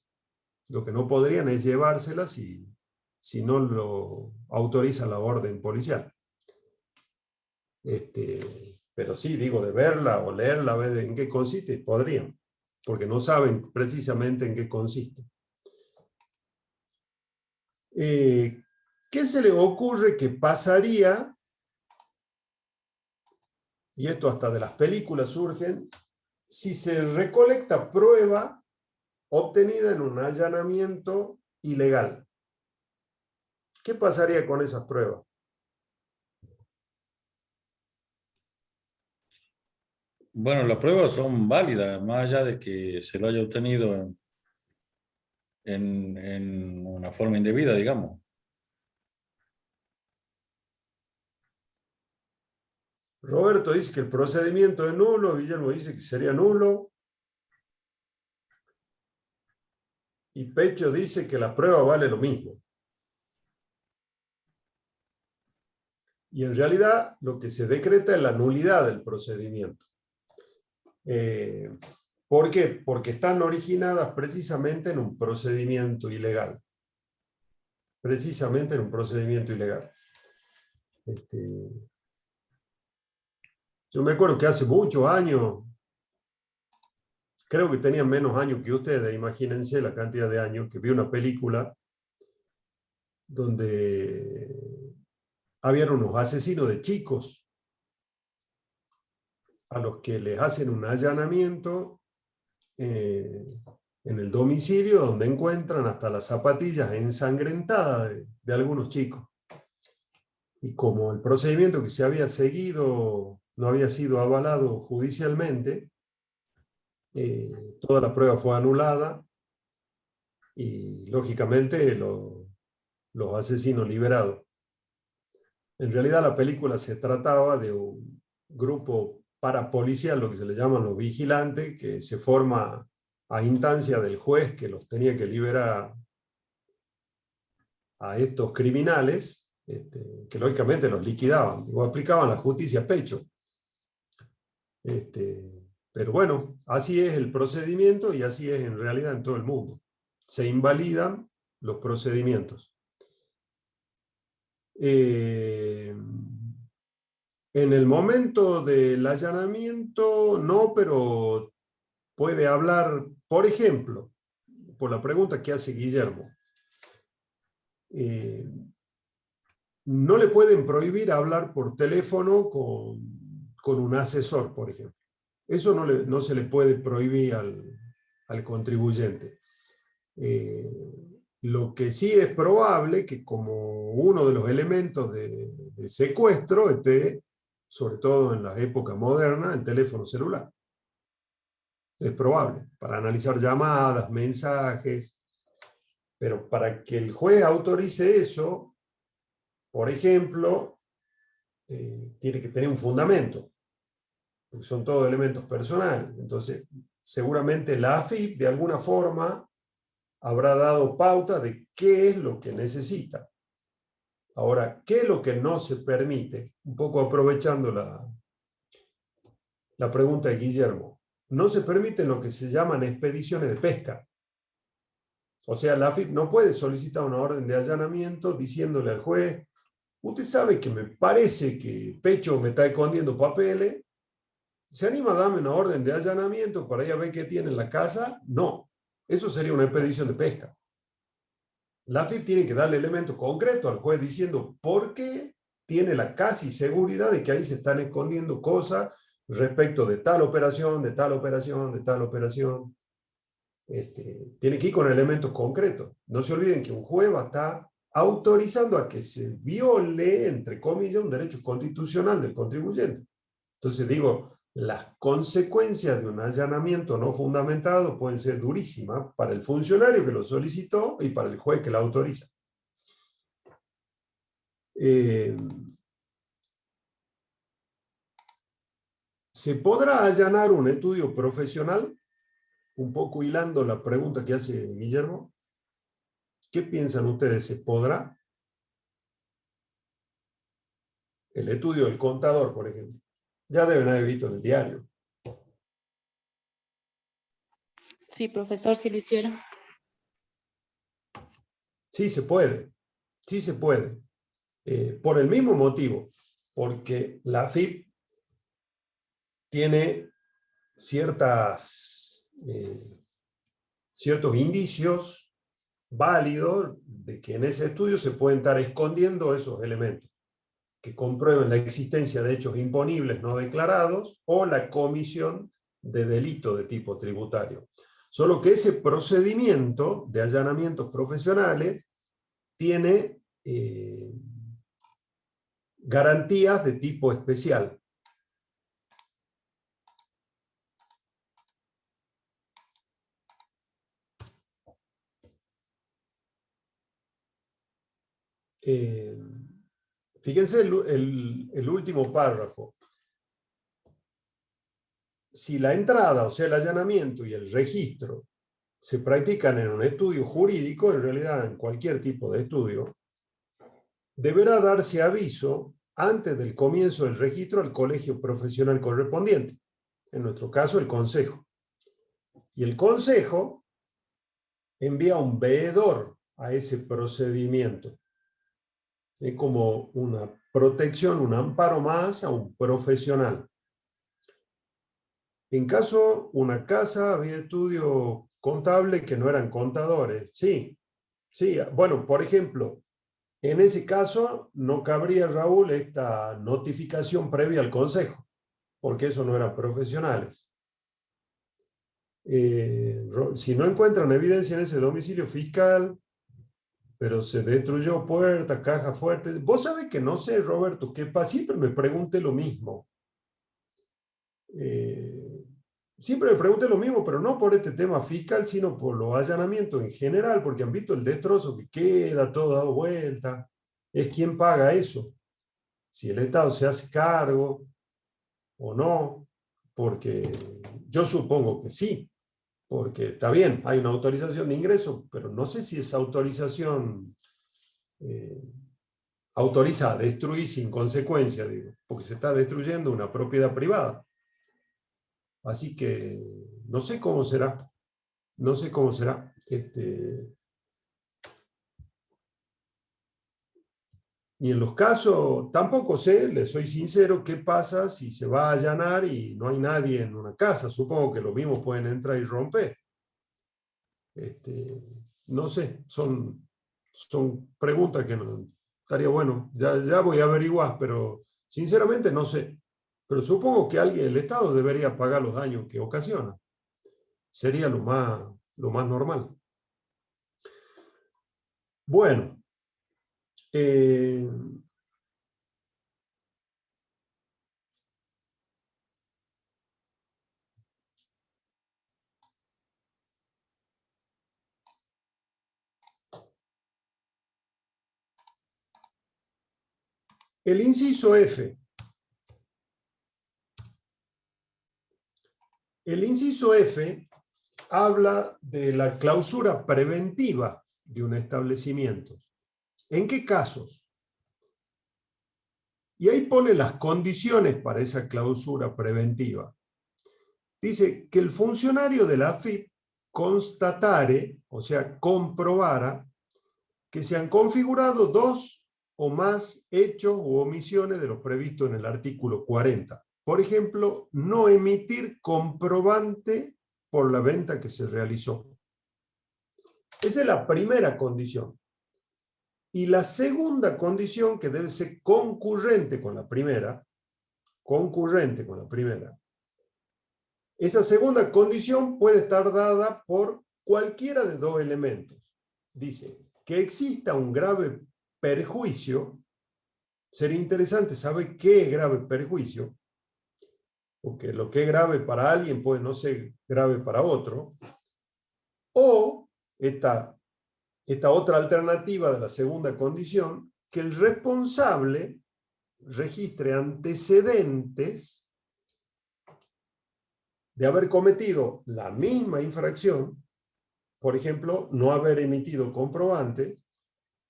Lo que no podrían es llevársela si no lo autoriza la orden policial. Pero sí, digo, de verla o leerla, ver en qué consiste, podrían, porque no saben precisamente en qué consiste. ¿Qué se le ocurre que pasaría? Y esto hasta de las películas surgen, si se recolecta prueba obtenida en un allanamiento ilegal. ¿Qué pasaría con esas pruebas? Bueno, las pruebas son válidas, más allá de que se lo haya obtenido en una forma indebida, digamos. Roberto dice que el procedimiento es nulo, Guillermo dice que sería nulo, y Pecho dice que la prueba vale lo mismo. Y en realidad lo que se decreta es la nulidad del procedimiento. ¿Por qué? Porque están originadas precisamente en un procedimiento ilegal. Precisamente en un procedimiento ilegal. Yo me acuerdo que hace muchos años, creo que tenían menos años que ustedes, imagínense la cantidad de años, que vi una película donde habían unos asesinos de chicos a los que les hacen un allanamiento en el domicilio, donde encuentran hasta las zapatillas ensangrentadas de algunos chicos. Y como el procedimiento que se había seguido no había sido avalado judicialmente, toda la prueba fue anulada y lógicamente los asesinos liberados. En realidad la película se trataba de un grupo parapolicial, lo que se le llaman los vigilantes, que se forma a instancia del juez que los tenía que liberar a estos criminales, que lógicamente los liquidaban, o aplicaban la justicia a pecho. Pero bueno, así es el procedimiento y así es en realidad en todo el mundo. Se invalidan los procedimientos. En el momento del allanamiento, no, pero puede hablar, por ejemplo, por la pregunta que hace Guillermo. No le pueden prohibir hablar por teléfono con un asesor, por ejemplo. Eso no se le puede prohibir al contribuyente. Lo que sí es probable que como uno de los elementos de secuestro esté, sobre todo en la época moderna, el teléfono celular. Es probable, para analizar llamadas, mensajes, pero para que el juez autorice eso, por ejemplo, tiene que tener un fundamento, porque son todos elementos personales. Entonces, seguramente la AFIP, de alguna forma, habrá dado pauta de qué es lo que necesita. Ahora, ¿qué es lo que no se permite? Un poco aprovechando la pregunta de Guillermo. No se permiten lo que se llaman expediciones de pesca. O sea, la AFIP no puede solicitar una orden de allanamiento diciéndole al juez: usted sabe que me parece que Pecho me está escondiendo papeles. ¿Se anima a darme una orden de allanamiento para ir a ver qué tiene en la casa? No. Eso sería una expedición de pesca. La AFIP tiene que darle elementos concretos al juez diciendo por qué tiene la casi seguridad de que ahí se están escondiendo cosas respecto de tal operación, de tal operación, de tal operación. Tiene que ir con elementos concretos. No se olviden que un juez va a estar autorizando a que se viole, entre comillas, un derecho constitucional del contribuyente. Entonces digo, las consecuencias de un allanamiento no fundamentado pueden ser durísimas para el funcionario que lo solicitó y para el juez que la autoriza. ¿Se podrá allanar un estudio profesional? Un poco hilando la pregunta que hace Guillermo. ¿Qué piensan ustedes? ¿Se podrá? El estudio del contador, por ejemplo. Ya deben haber visto en el diario. Sí, profesor, si lo hicieron. Sí se puede. Sí se puede. Por el mismo motivo. Porque la AFIP tiene ciertos indicios válidos de que en ese estudio se pueden estar escondiendo esos elementos que comprueben la existencia de hechos imponibles no declarados o la comisión de delito de tipo tributario. Solo que ese procedimiento de allanamientos profesionales tiene garantías de tipo especial. Fíjense el último párrafo. Si la entrada, o sea, el allanamiento y el registro se practican en un estudio jurídico, en realidad en cualquier tipo de estudio, deberá darse aviso antes del comienzo del registro al colegio profesional correspondiente, en nuestro caso el consejo. Y el consejo envía un veedor a ese procedimiento. Es como una protección, un amparo más a un profesional. En caso, una casa había estudio contable que no eran contadores. Sí, sí. Bueno, por ejemplo, en ese caso no cabría, Raúl, esta notificación previa al consejo, porque eso no eran profesionales. Si no encuentran evidencia en ese domicilio fiscal, pero se destruyó puerta, caja fuerte. Vos sabés que no sé, Roberto, que siempre me pregunté lo mismo. Siempre me pregunté lo mismo, pero no por este tema fiscal, sino por los allanamientos en general, porque han visto el destrozo que queda, todo dado vuelta. Es quién paga eso. Si el Estado se hace cargo o no, porque yo supongo que sí. Porque está bien, hay una autorización de ingreso, pero no sé si esa autorización autoriza a destruir sin consecuencia, digo, porque se está destruyendo una propiedad privada. Así que no sé cómo será. No sé cómo será. Y en los casos, tampoco sé, les soy sincero, qué pasa si se va a allanar y no hay nadie en una casa. Supongo que los mismos pueden entrar y romper. No sé, son preguntas que no, estaría bueno. Ya voy a averiguar, pero sinceramente no sé. Pero supongo que el Estado debería pagar los daños que ocasiona. Sería lo más normal. Bueno. El inciso F. El inciso F habla de la clausura preventiva de un establecimiento. ¿En qué casos? Y ahí pone las condiciones para esa clausura preventiva. Dice que el funcionario de la AFIP constatare, o sea, comprobara, que se han configurado 2 o más hechos u omisiones de lo previsto en el artículo 40. Por ejemplo, no emitir comprobante por la venta que se realizó. Esa es la primera condición. Y la segunda condición, que debe ser concurrente con la primera, esa segunda condición puede estar dada por cualquiera de 2 elementos. Dice, que exista un grave perjuicio. Sería interesante saber qué es grave perjuicio, porque lo que es grave para alguien puede no ser grave para otro. O esta otra alternativa de la segunda condición, que el responsable registre antecedentes de haber cometido la misma infracción, por ejemplo, no haber emitido comprobantes,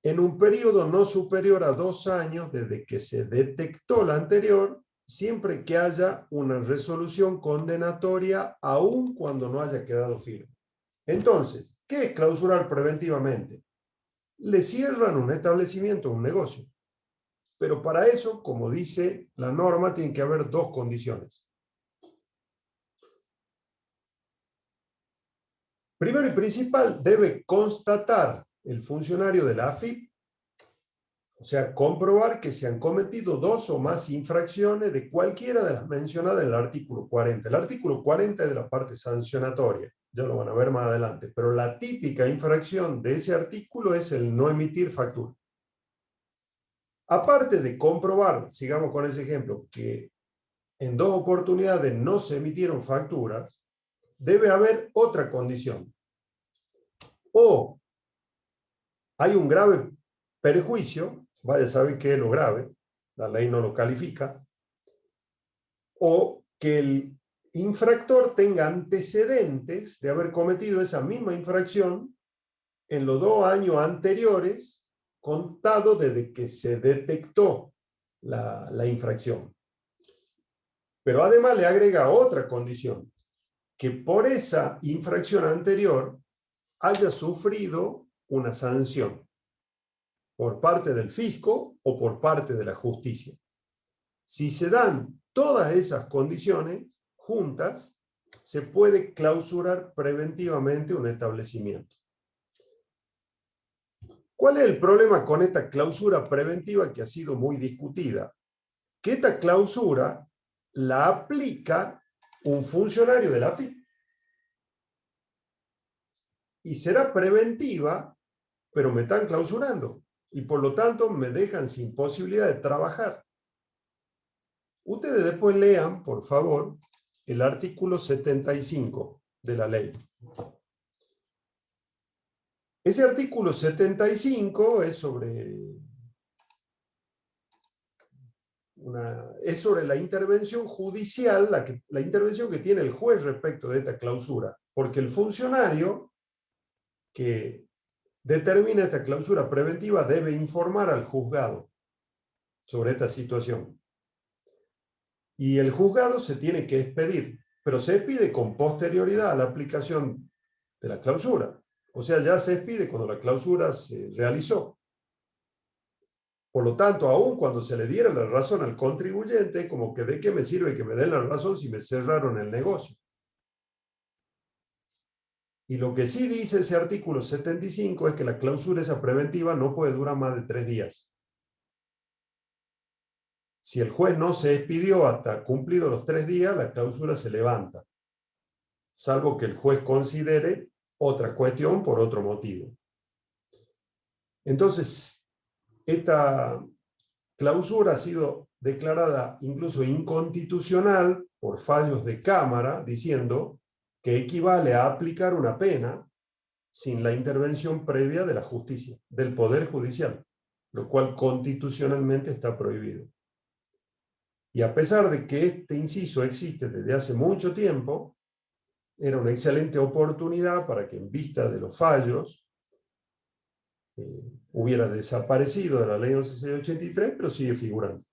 en un periodo no superior a 2 años desde que se detectó la anterior, siempre que haya una resolución condenatoria, aun cuando no haya quedado firme. Entonces, ¿qué es clausurar preventivamente? Le cierran un establecimiento, un negocio. Pero para eso, como dice la norma, tiene que haber 2 condiciones. Primero y principal, debe constatar el funcionario de la AFIP, o sea, comprobar que se han cometido 2 o más infracciones de cualquiera de las mencionadas en el artículo 40. El artículo 40 es de la parte sancionatoria, ya lo van a ver más adelante, pero la típica infracción de ese artículo es el no emitir factura. Aparte de comprobar, sigamos con ese ejemplo, que en 2 oportunidades no se emitieron facturas, debe haber otra condición. O hay un grave perjuicio, vaya a saber qué es lo grave, la ley no lo califica, o que el infractor tenga antecedentes de haber cometido esa misma infracción en los 2 años anteriores, contado desde que se detectó la infracción. Pero además le agrega otra condición, que por esa infracción anterior haya sufrido una sanción por parte del fisco o por parte de la justicia. Si se dan todas esas condiciones juntas, se puede clausurar preventivamente un establecimiento. ¿Cuál es el problema con esta clausura preventiva que ha sido muy discutida? Que esta clausura la aplica un funcionario de la AFIP. Y será preventiva, pero me están clausurando. Y por lo tanto me dejan sin posibilidad de trabajar. Ustedes después lean, por favor, el artículo 75 de la ley. Ese artículo 75 es sobre es sobre la intervención judicial, la intervención que tiene el juez respecto de esta clausura, porque el funcionario que determina esta clausura preventiva debe informar al juzgado sobre esta situación. Y el juzgado se tiene que expedir, pero se expide con posterioridad a la aplicación de la clausura. O sea, ya se expide cuando la clausura se realizó. Por lo tanto, aun cuando se le diera la razón al contribuyente, como que ¿de qué me sirve que me den la razón si me cerraron el negocio? Y lo que sí dice ese artículo 75 es que la clausura esa preventiva no puede durar más de 3 días. Si el juez no se expidió hasta cumplidos los 3 días, la clausura se levanta, salvo que el juez considere otra cuestión por otro motivo. Entonces, esta clausura ha sido declarada incluso inconstitucional por fallos de Cámara, diciendo que equivale a aplicar una pena sin la intervención previa de la justicia, del Poder Judicial, lo cual constitucionalmente está prohibido. Y a pesar de que este inciso existe desde hace mucho tiempo, era una excelente oportunidad para que en vista de los fallos hubiera desaparecido de la ley 11.683, pero sigue figurando.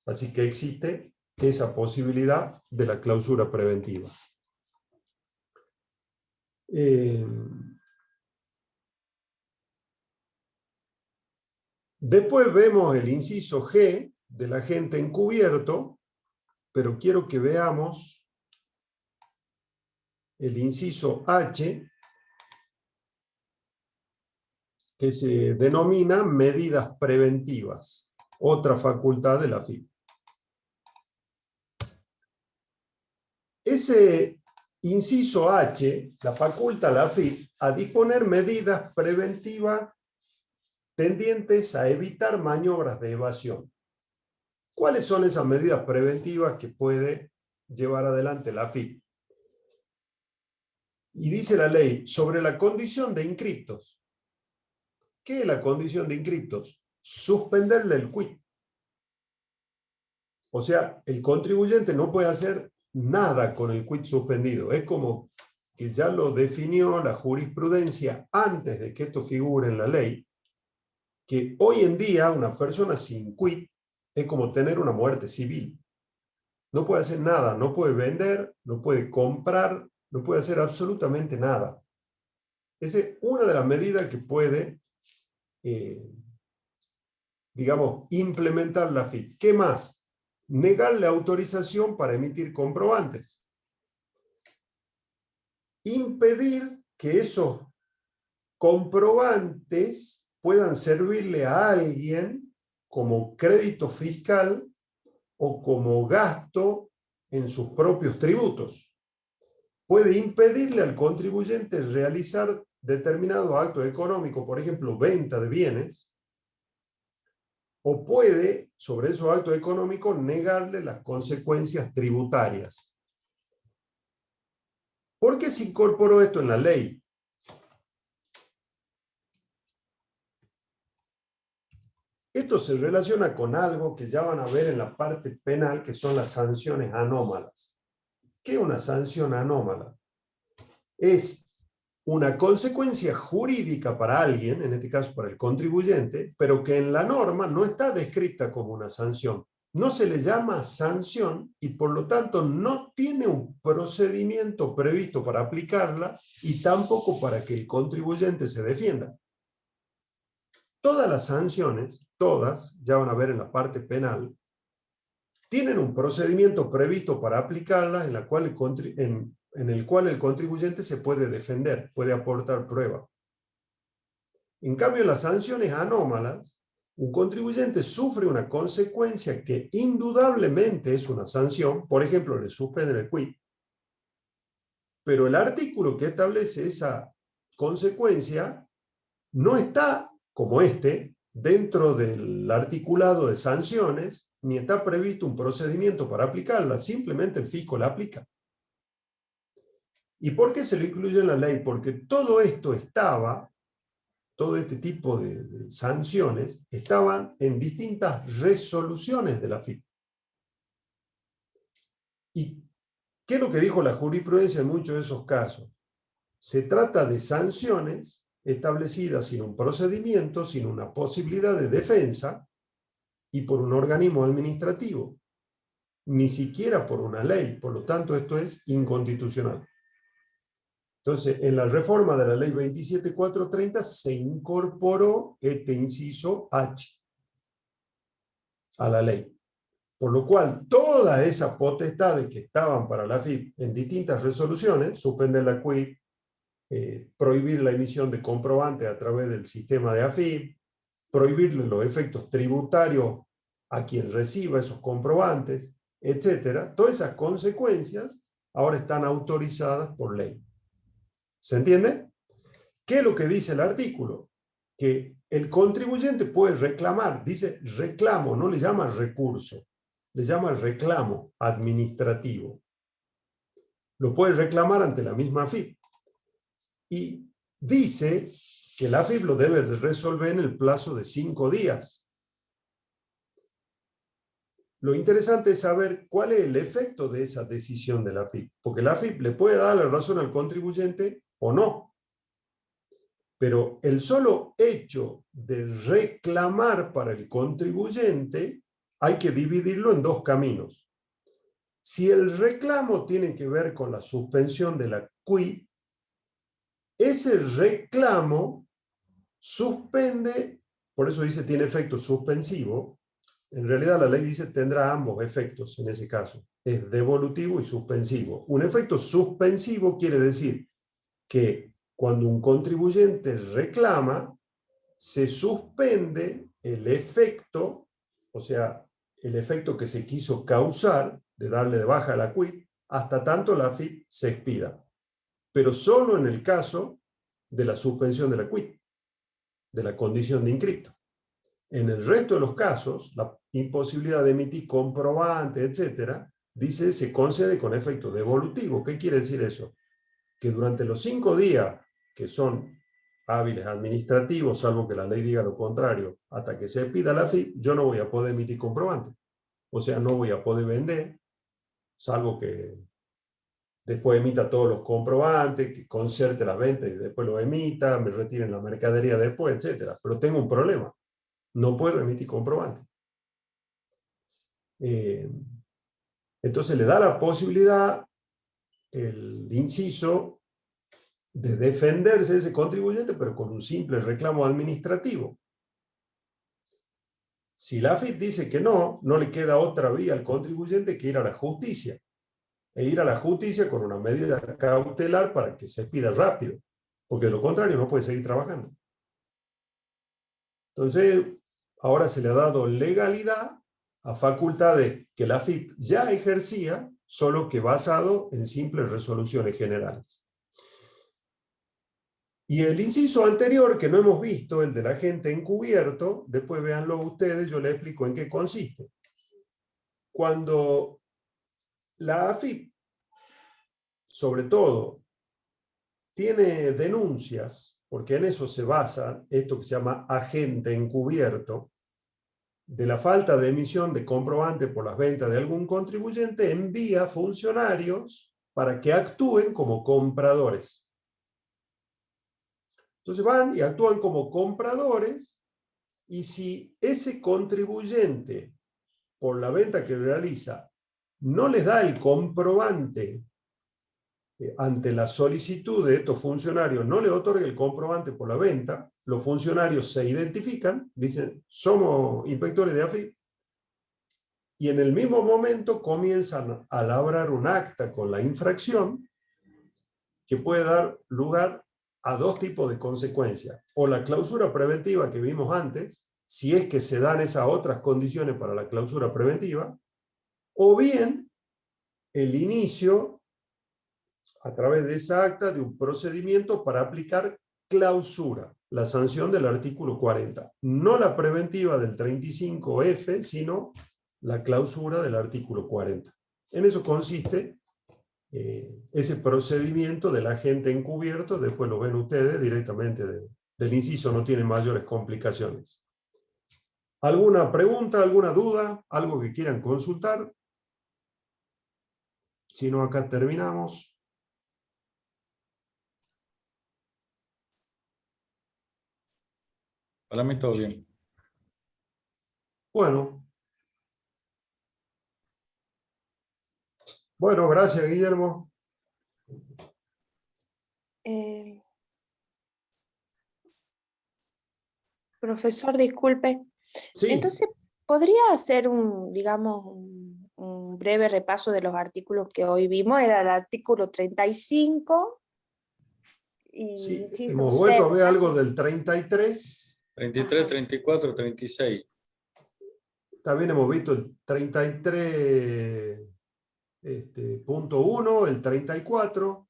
Así que existe esa posibilidad de la clausura preventiva. Después vemos el inciso G del agente encubierto, pero quiero que veamos el inciso H, que se denomina medidas preventivas, otra facultad de la AFIP. Ese inciso H la faculta a la AFIP a disponer medidas preventivas tendientes a evitar maniobras de evasión. ¿Cuáles son esas medidas preventivas que puede llevar adelante la AFIP? Y dice la ley, sobre la condición de inscriptos. ¿Qué es la condición de inscriptos? Suspenderle el quit. O sea, el contribuyente no puede hacer nada con el quit suspendido. Es como que ya lo definió la jurisprudencia antes de que esto figure en la ley, que hoy en día una persona sin quit es como tener una muerte civil. No puede hacer nada, no puede vender, no puede comprar, no puede hacer absolutamente nada. Esa es una de las medidas que puede, digamos, implementar la AFIP. ¿Qué más? Negarle autorización para emitir comprobantes. Impedir que esos comprobantes puedan servirle a alguien como crédito fiscal o como gasto en sus propios tributos. Puede impedirle al contribuyente realizar determinado acto económico, por ejemplo, venta de bienes, o puede, sobre esos actos económicos, negarle las consecuencias tributarias. ¿Por qué se incorporó esto en la ley? Esto se relaciona con algo que ya van a ver en la parte penal, que son las sanciones anómalas. ¿Qué es una sanción anómala? Es una consecuencia jurídica para alguien, en este caso para el contribuyente, pero que en la norma no está descrita como una sanción. No se le llama sanción y por lo tanto no tiene un procedimiento previsto para aplicarla y tampoco para que el contribuyente se defienda. Todas las sanciones, todas, ya van a ver en la parte penal, tienen un procedimiento previsto para aplicarlas en el cual el contribuyente se puede defender, puede aportar prueba. En cambio, en las sanciones anómalas, un contribuyente sufre una consecuencia que indudablemente es una sanción, por ejemplo, le suspenden el quit, pero el artículo que establece esa consecuencia no está, como dentro del articulado de sanciones, ni está previsto un procedimiento para aplicarla, simplemente el fisco la aplica. ¿Y por qué se lo incluye en la ley? Porque todo esto estaba todo este tipo de sanciones estaban en distintas resoluciones de la AFIP. ¿Y qué es lo que dijo la jurisprudencia en muchos de esos casos? Se trata de sanciones establecidas sin un procedimiento, sin una posibilidad de defensa y por un organismo administrativo, ni siquiera por una ley. Por lo tanto, esto es inconstitucional. Entonces, en la reforma de la ley 27.430 se incorporó este inciso H a la ley. Por lo cual, todas esas potestades que estaban para la AFIP en distintas resoluciones, suspender la quit, prohibir la emisión de comprobantes a través del sistema de AFIP, prohibirle los efectos tributarios a quien reciba esos comprobantes, etcétera, todas esas consecuencias ahora están autorizadas por ley. ¿Se entiende? ¿Qué es lo que dice el artículo? Que el contribuyente puede reclamar, dice reclamo, no le llama recurso, le llama reclamo administrativo. Lo puede reclamar ante la misma AFIP. Y dice que la AFIP lo debe resolver en el plazo de 5 días. Lo interesante es saber cuál es el efecto de esa decisión de la AFIP, porque la AFIP le puede dar la razón al contribuyente o no. Pero el solo hecho de reclamar para el contribuyente hay que dividirlo en dos caminos. Si el reclamo tiene que ver con la suspensión de la quit, ese reclamo suspende, por eso dice tiene efecto suspensivo. En realidad la ley dice tendrá ambos efectos en ese caso. Es devolutivo y suspensivo. Un efecto suspensivo quiere decir que cuando un contribuyente reclama, se suspende el efecto, o sea, el efecto que se quiso causar de darle de baja a la quit, hasta tanto la AFIP se expida. Pero solo en el caso de la suspensión de la quit, de la condición de inscripto. En el resto de los casos, la imposibilidad de emitir comprobante, etcétera, dice se concede con efecto devolutivo. ¿Qué quiere decir eso? Que durante los 5 días que son hábiles administrativos, salvo que la ley diga lo contrario, hasta que se pida la AFIP, yo no voy a poder emitir comprobante. O sea, no voy a poder vender, salvo que después emita todos los comprobantes, que concerte la venta y después lo emita, me retiren la mercadería después, etc. Pero tengo un problema. No puedo emitir comprobante. Entonces le da la posibilidad el inciso de defenderse de ese contribuyente, pero con un simple reclamo administrativo. Si la AFIP dice que no, no le queda otra vía al contribuyente que ir a la justicia. E ir a la justicia con una medida cautelar para que se pida rápido, porque de lo contrario no puede seguir trabajando. Entonces, ahora se le ha dado legalidad a facultades que la AFIP ya ejercía, solo que basado en simples resoluciones generales. Y el inciso anterior que no hemos visto, el del agente encubierto, después véanlo ustedes, yo les explico en qué consiste. Cuando la AFIP, sobre todo, tiene denuncias, porque en eso se basa esto que se llama agente encubierto, de la falta de emisión de comprobante por las ventas de algún contribuyente, envía funcionarios para que actúen como compradores. Entonces van y actúan como compradores, y si ese contribuyente, por la venta que realiza, no les da el comprobante ante la solicitud de estos funcionarios, no le otorga el comprobante por la venta, los funcionarios se identifican, dicen, somos inspectores de AFIP, y en el mismo momento comienzan a labrar un acta con la infracción que puede dar lugar a dos tipos de consecuencias. O la clausura preventiva que vimos antes, si es que se dan esas otras condiciones para la clausura preventiva, o bien el inicio, a través de esa acta, de un procedimiento para aplicar clausura, la sanción del artículo 40. No la preventiva del 35F, sino la clausura del artículo 40. En eso consiste ese procedimiento del agente encubierto, después lo ven ustedes directamente del inciso no tiene mayores complicaciones. ¿Alguna pregunta, alguna duda, algo que quieran consultar? Si no, acá terminamos. Para mí todo bien. Bueno. Bueno, gracias, Guillermo. Profesor, disculpe. Sí, Entonces, ¿podría hacer digamos, un breve repaso de los artículos que hoy vimos? Era el artículo 35 y sí, inciso hemos C, vuelto a ver ¿verdad? algo del 33. 33, Ajá. 34, 36. También hemos visto el 33, punto 1, el 34.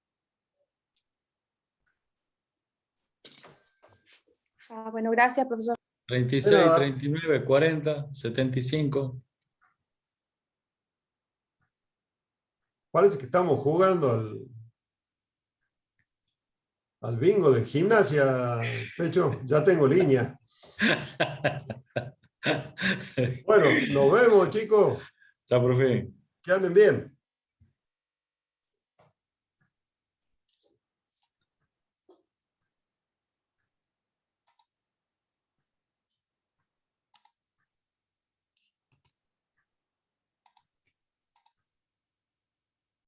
Bueno, gracias, profesor. 36, 39, 40, 75. Parece que estamos jugando al bingo de gimnasia, Pecho. Ya tengo línea. Bueno, nos vemos, chicos. Chao, profe. Que anden bien.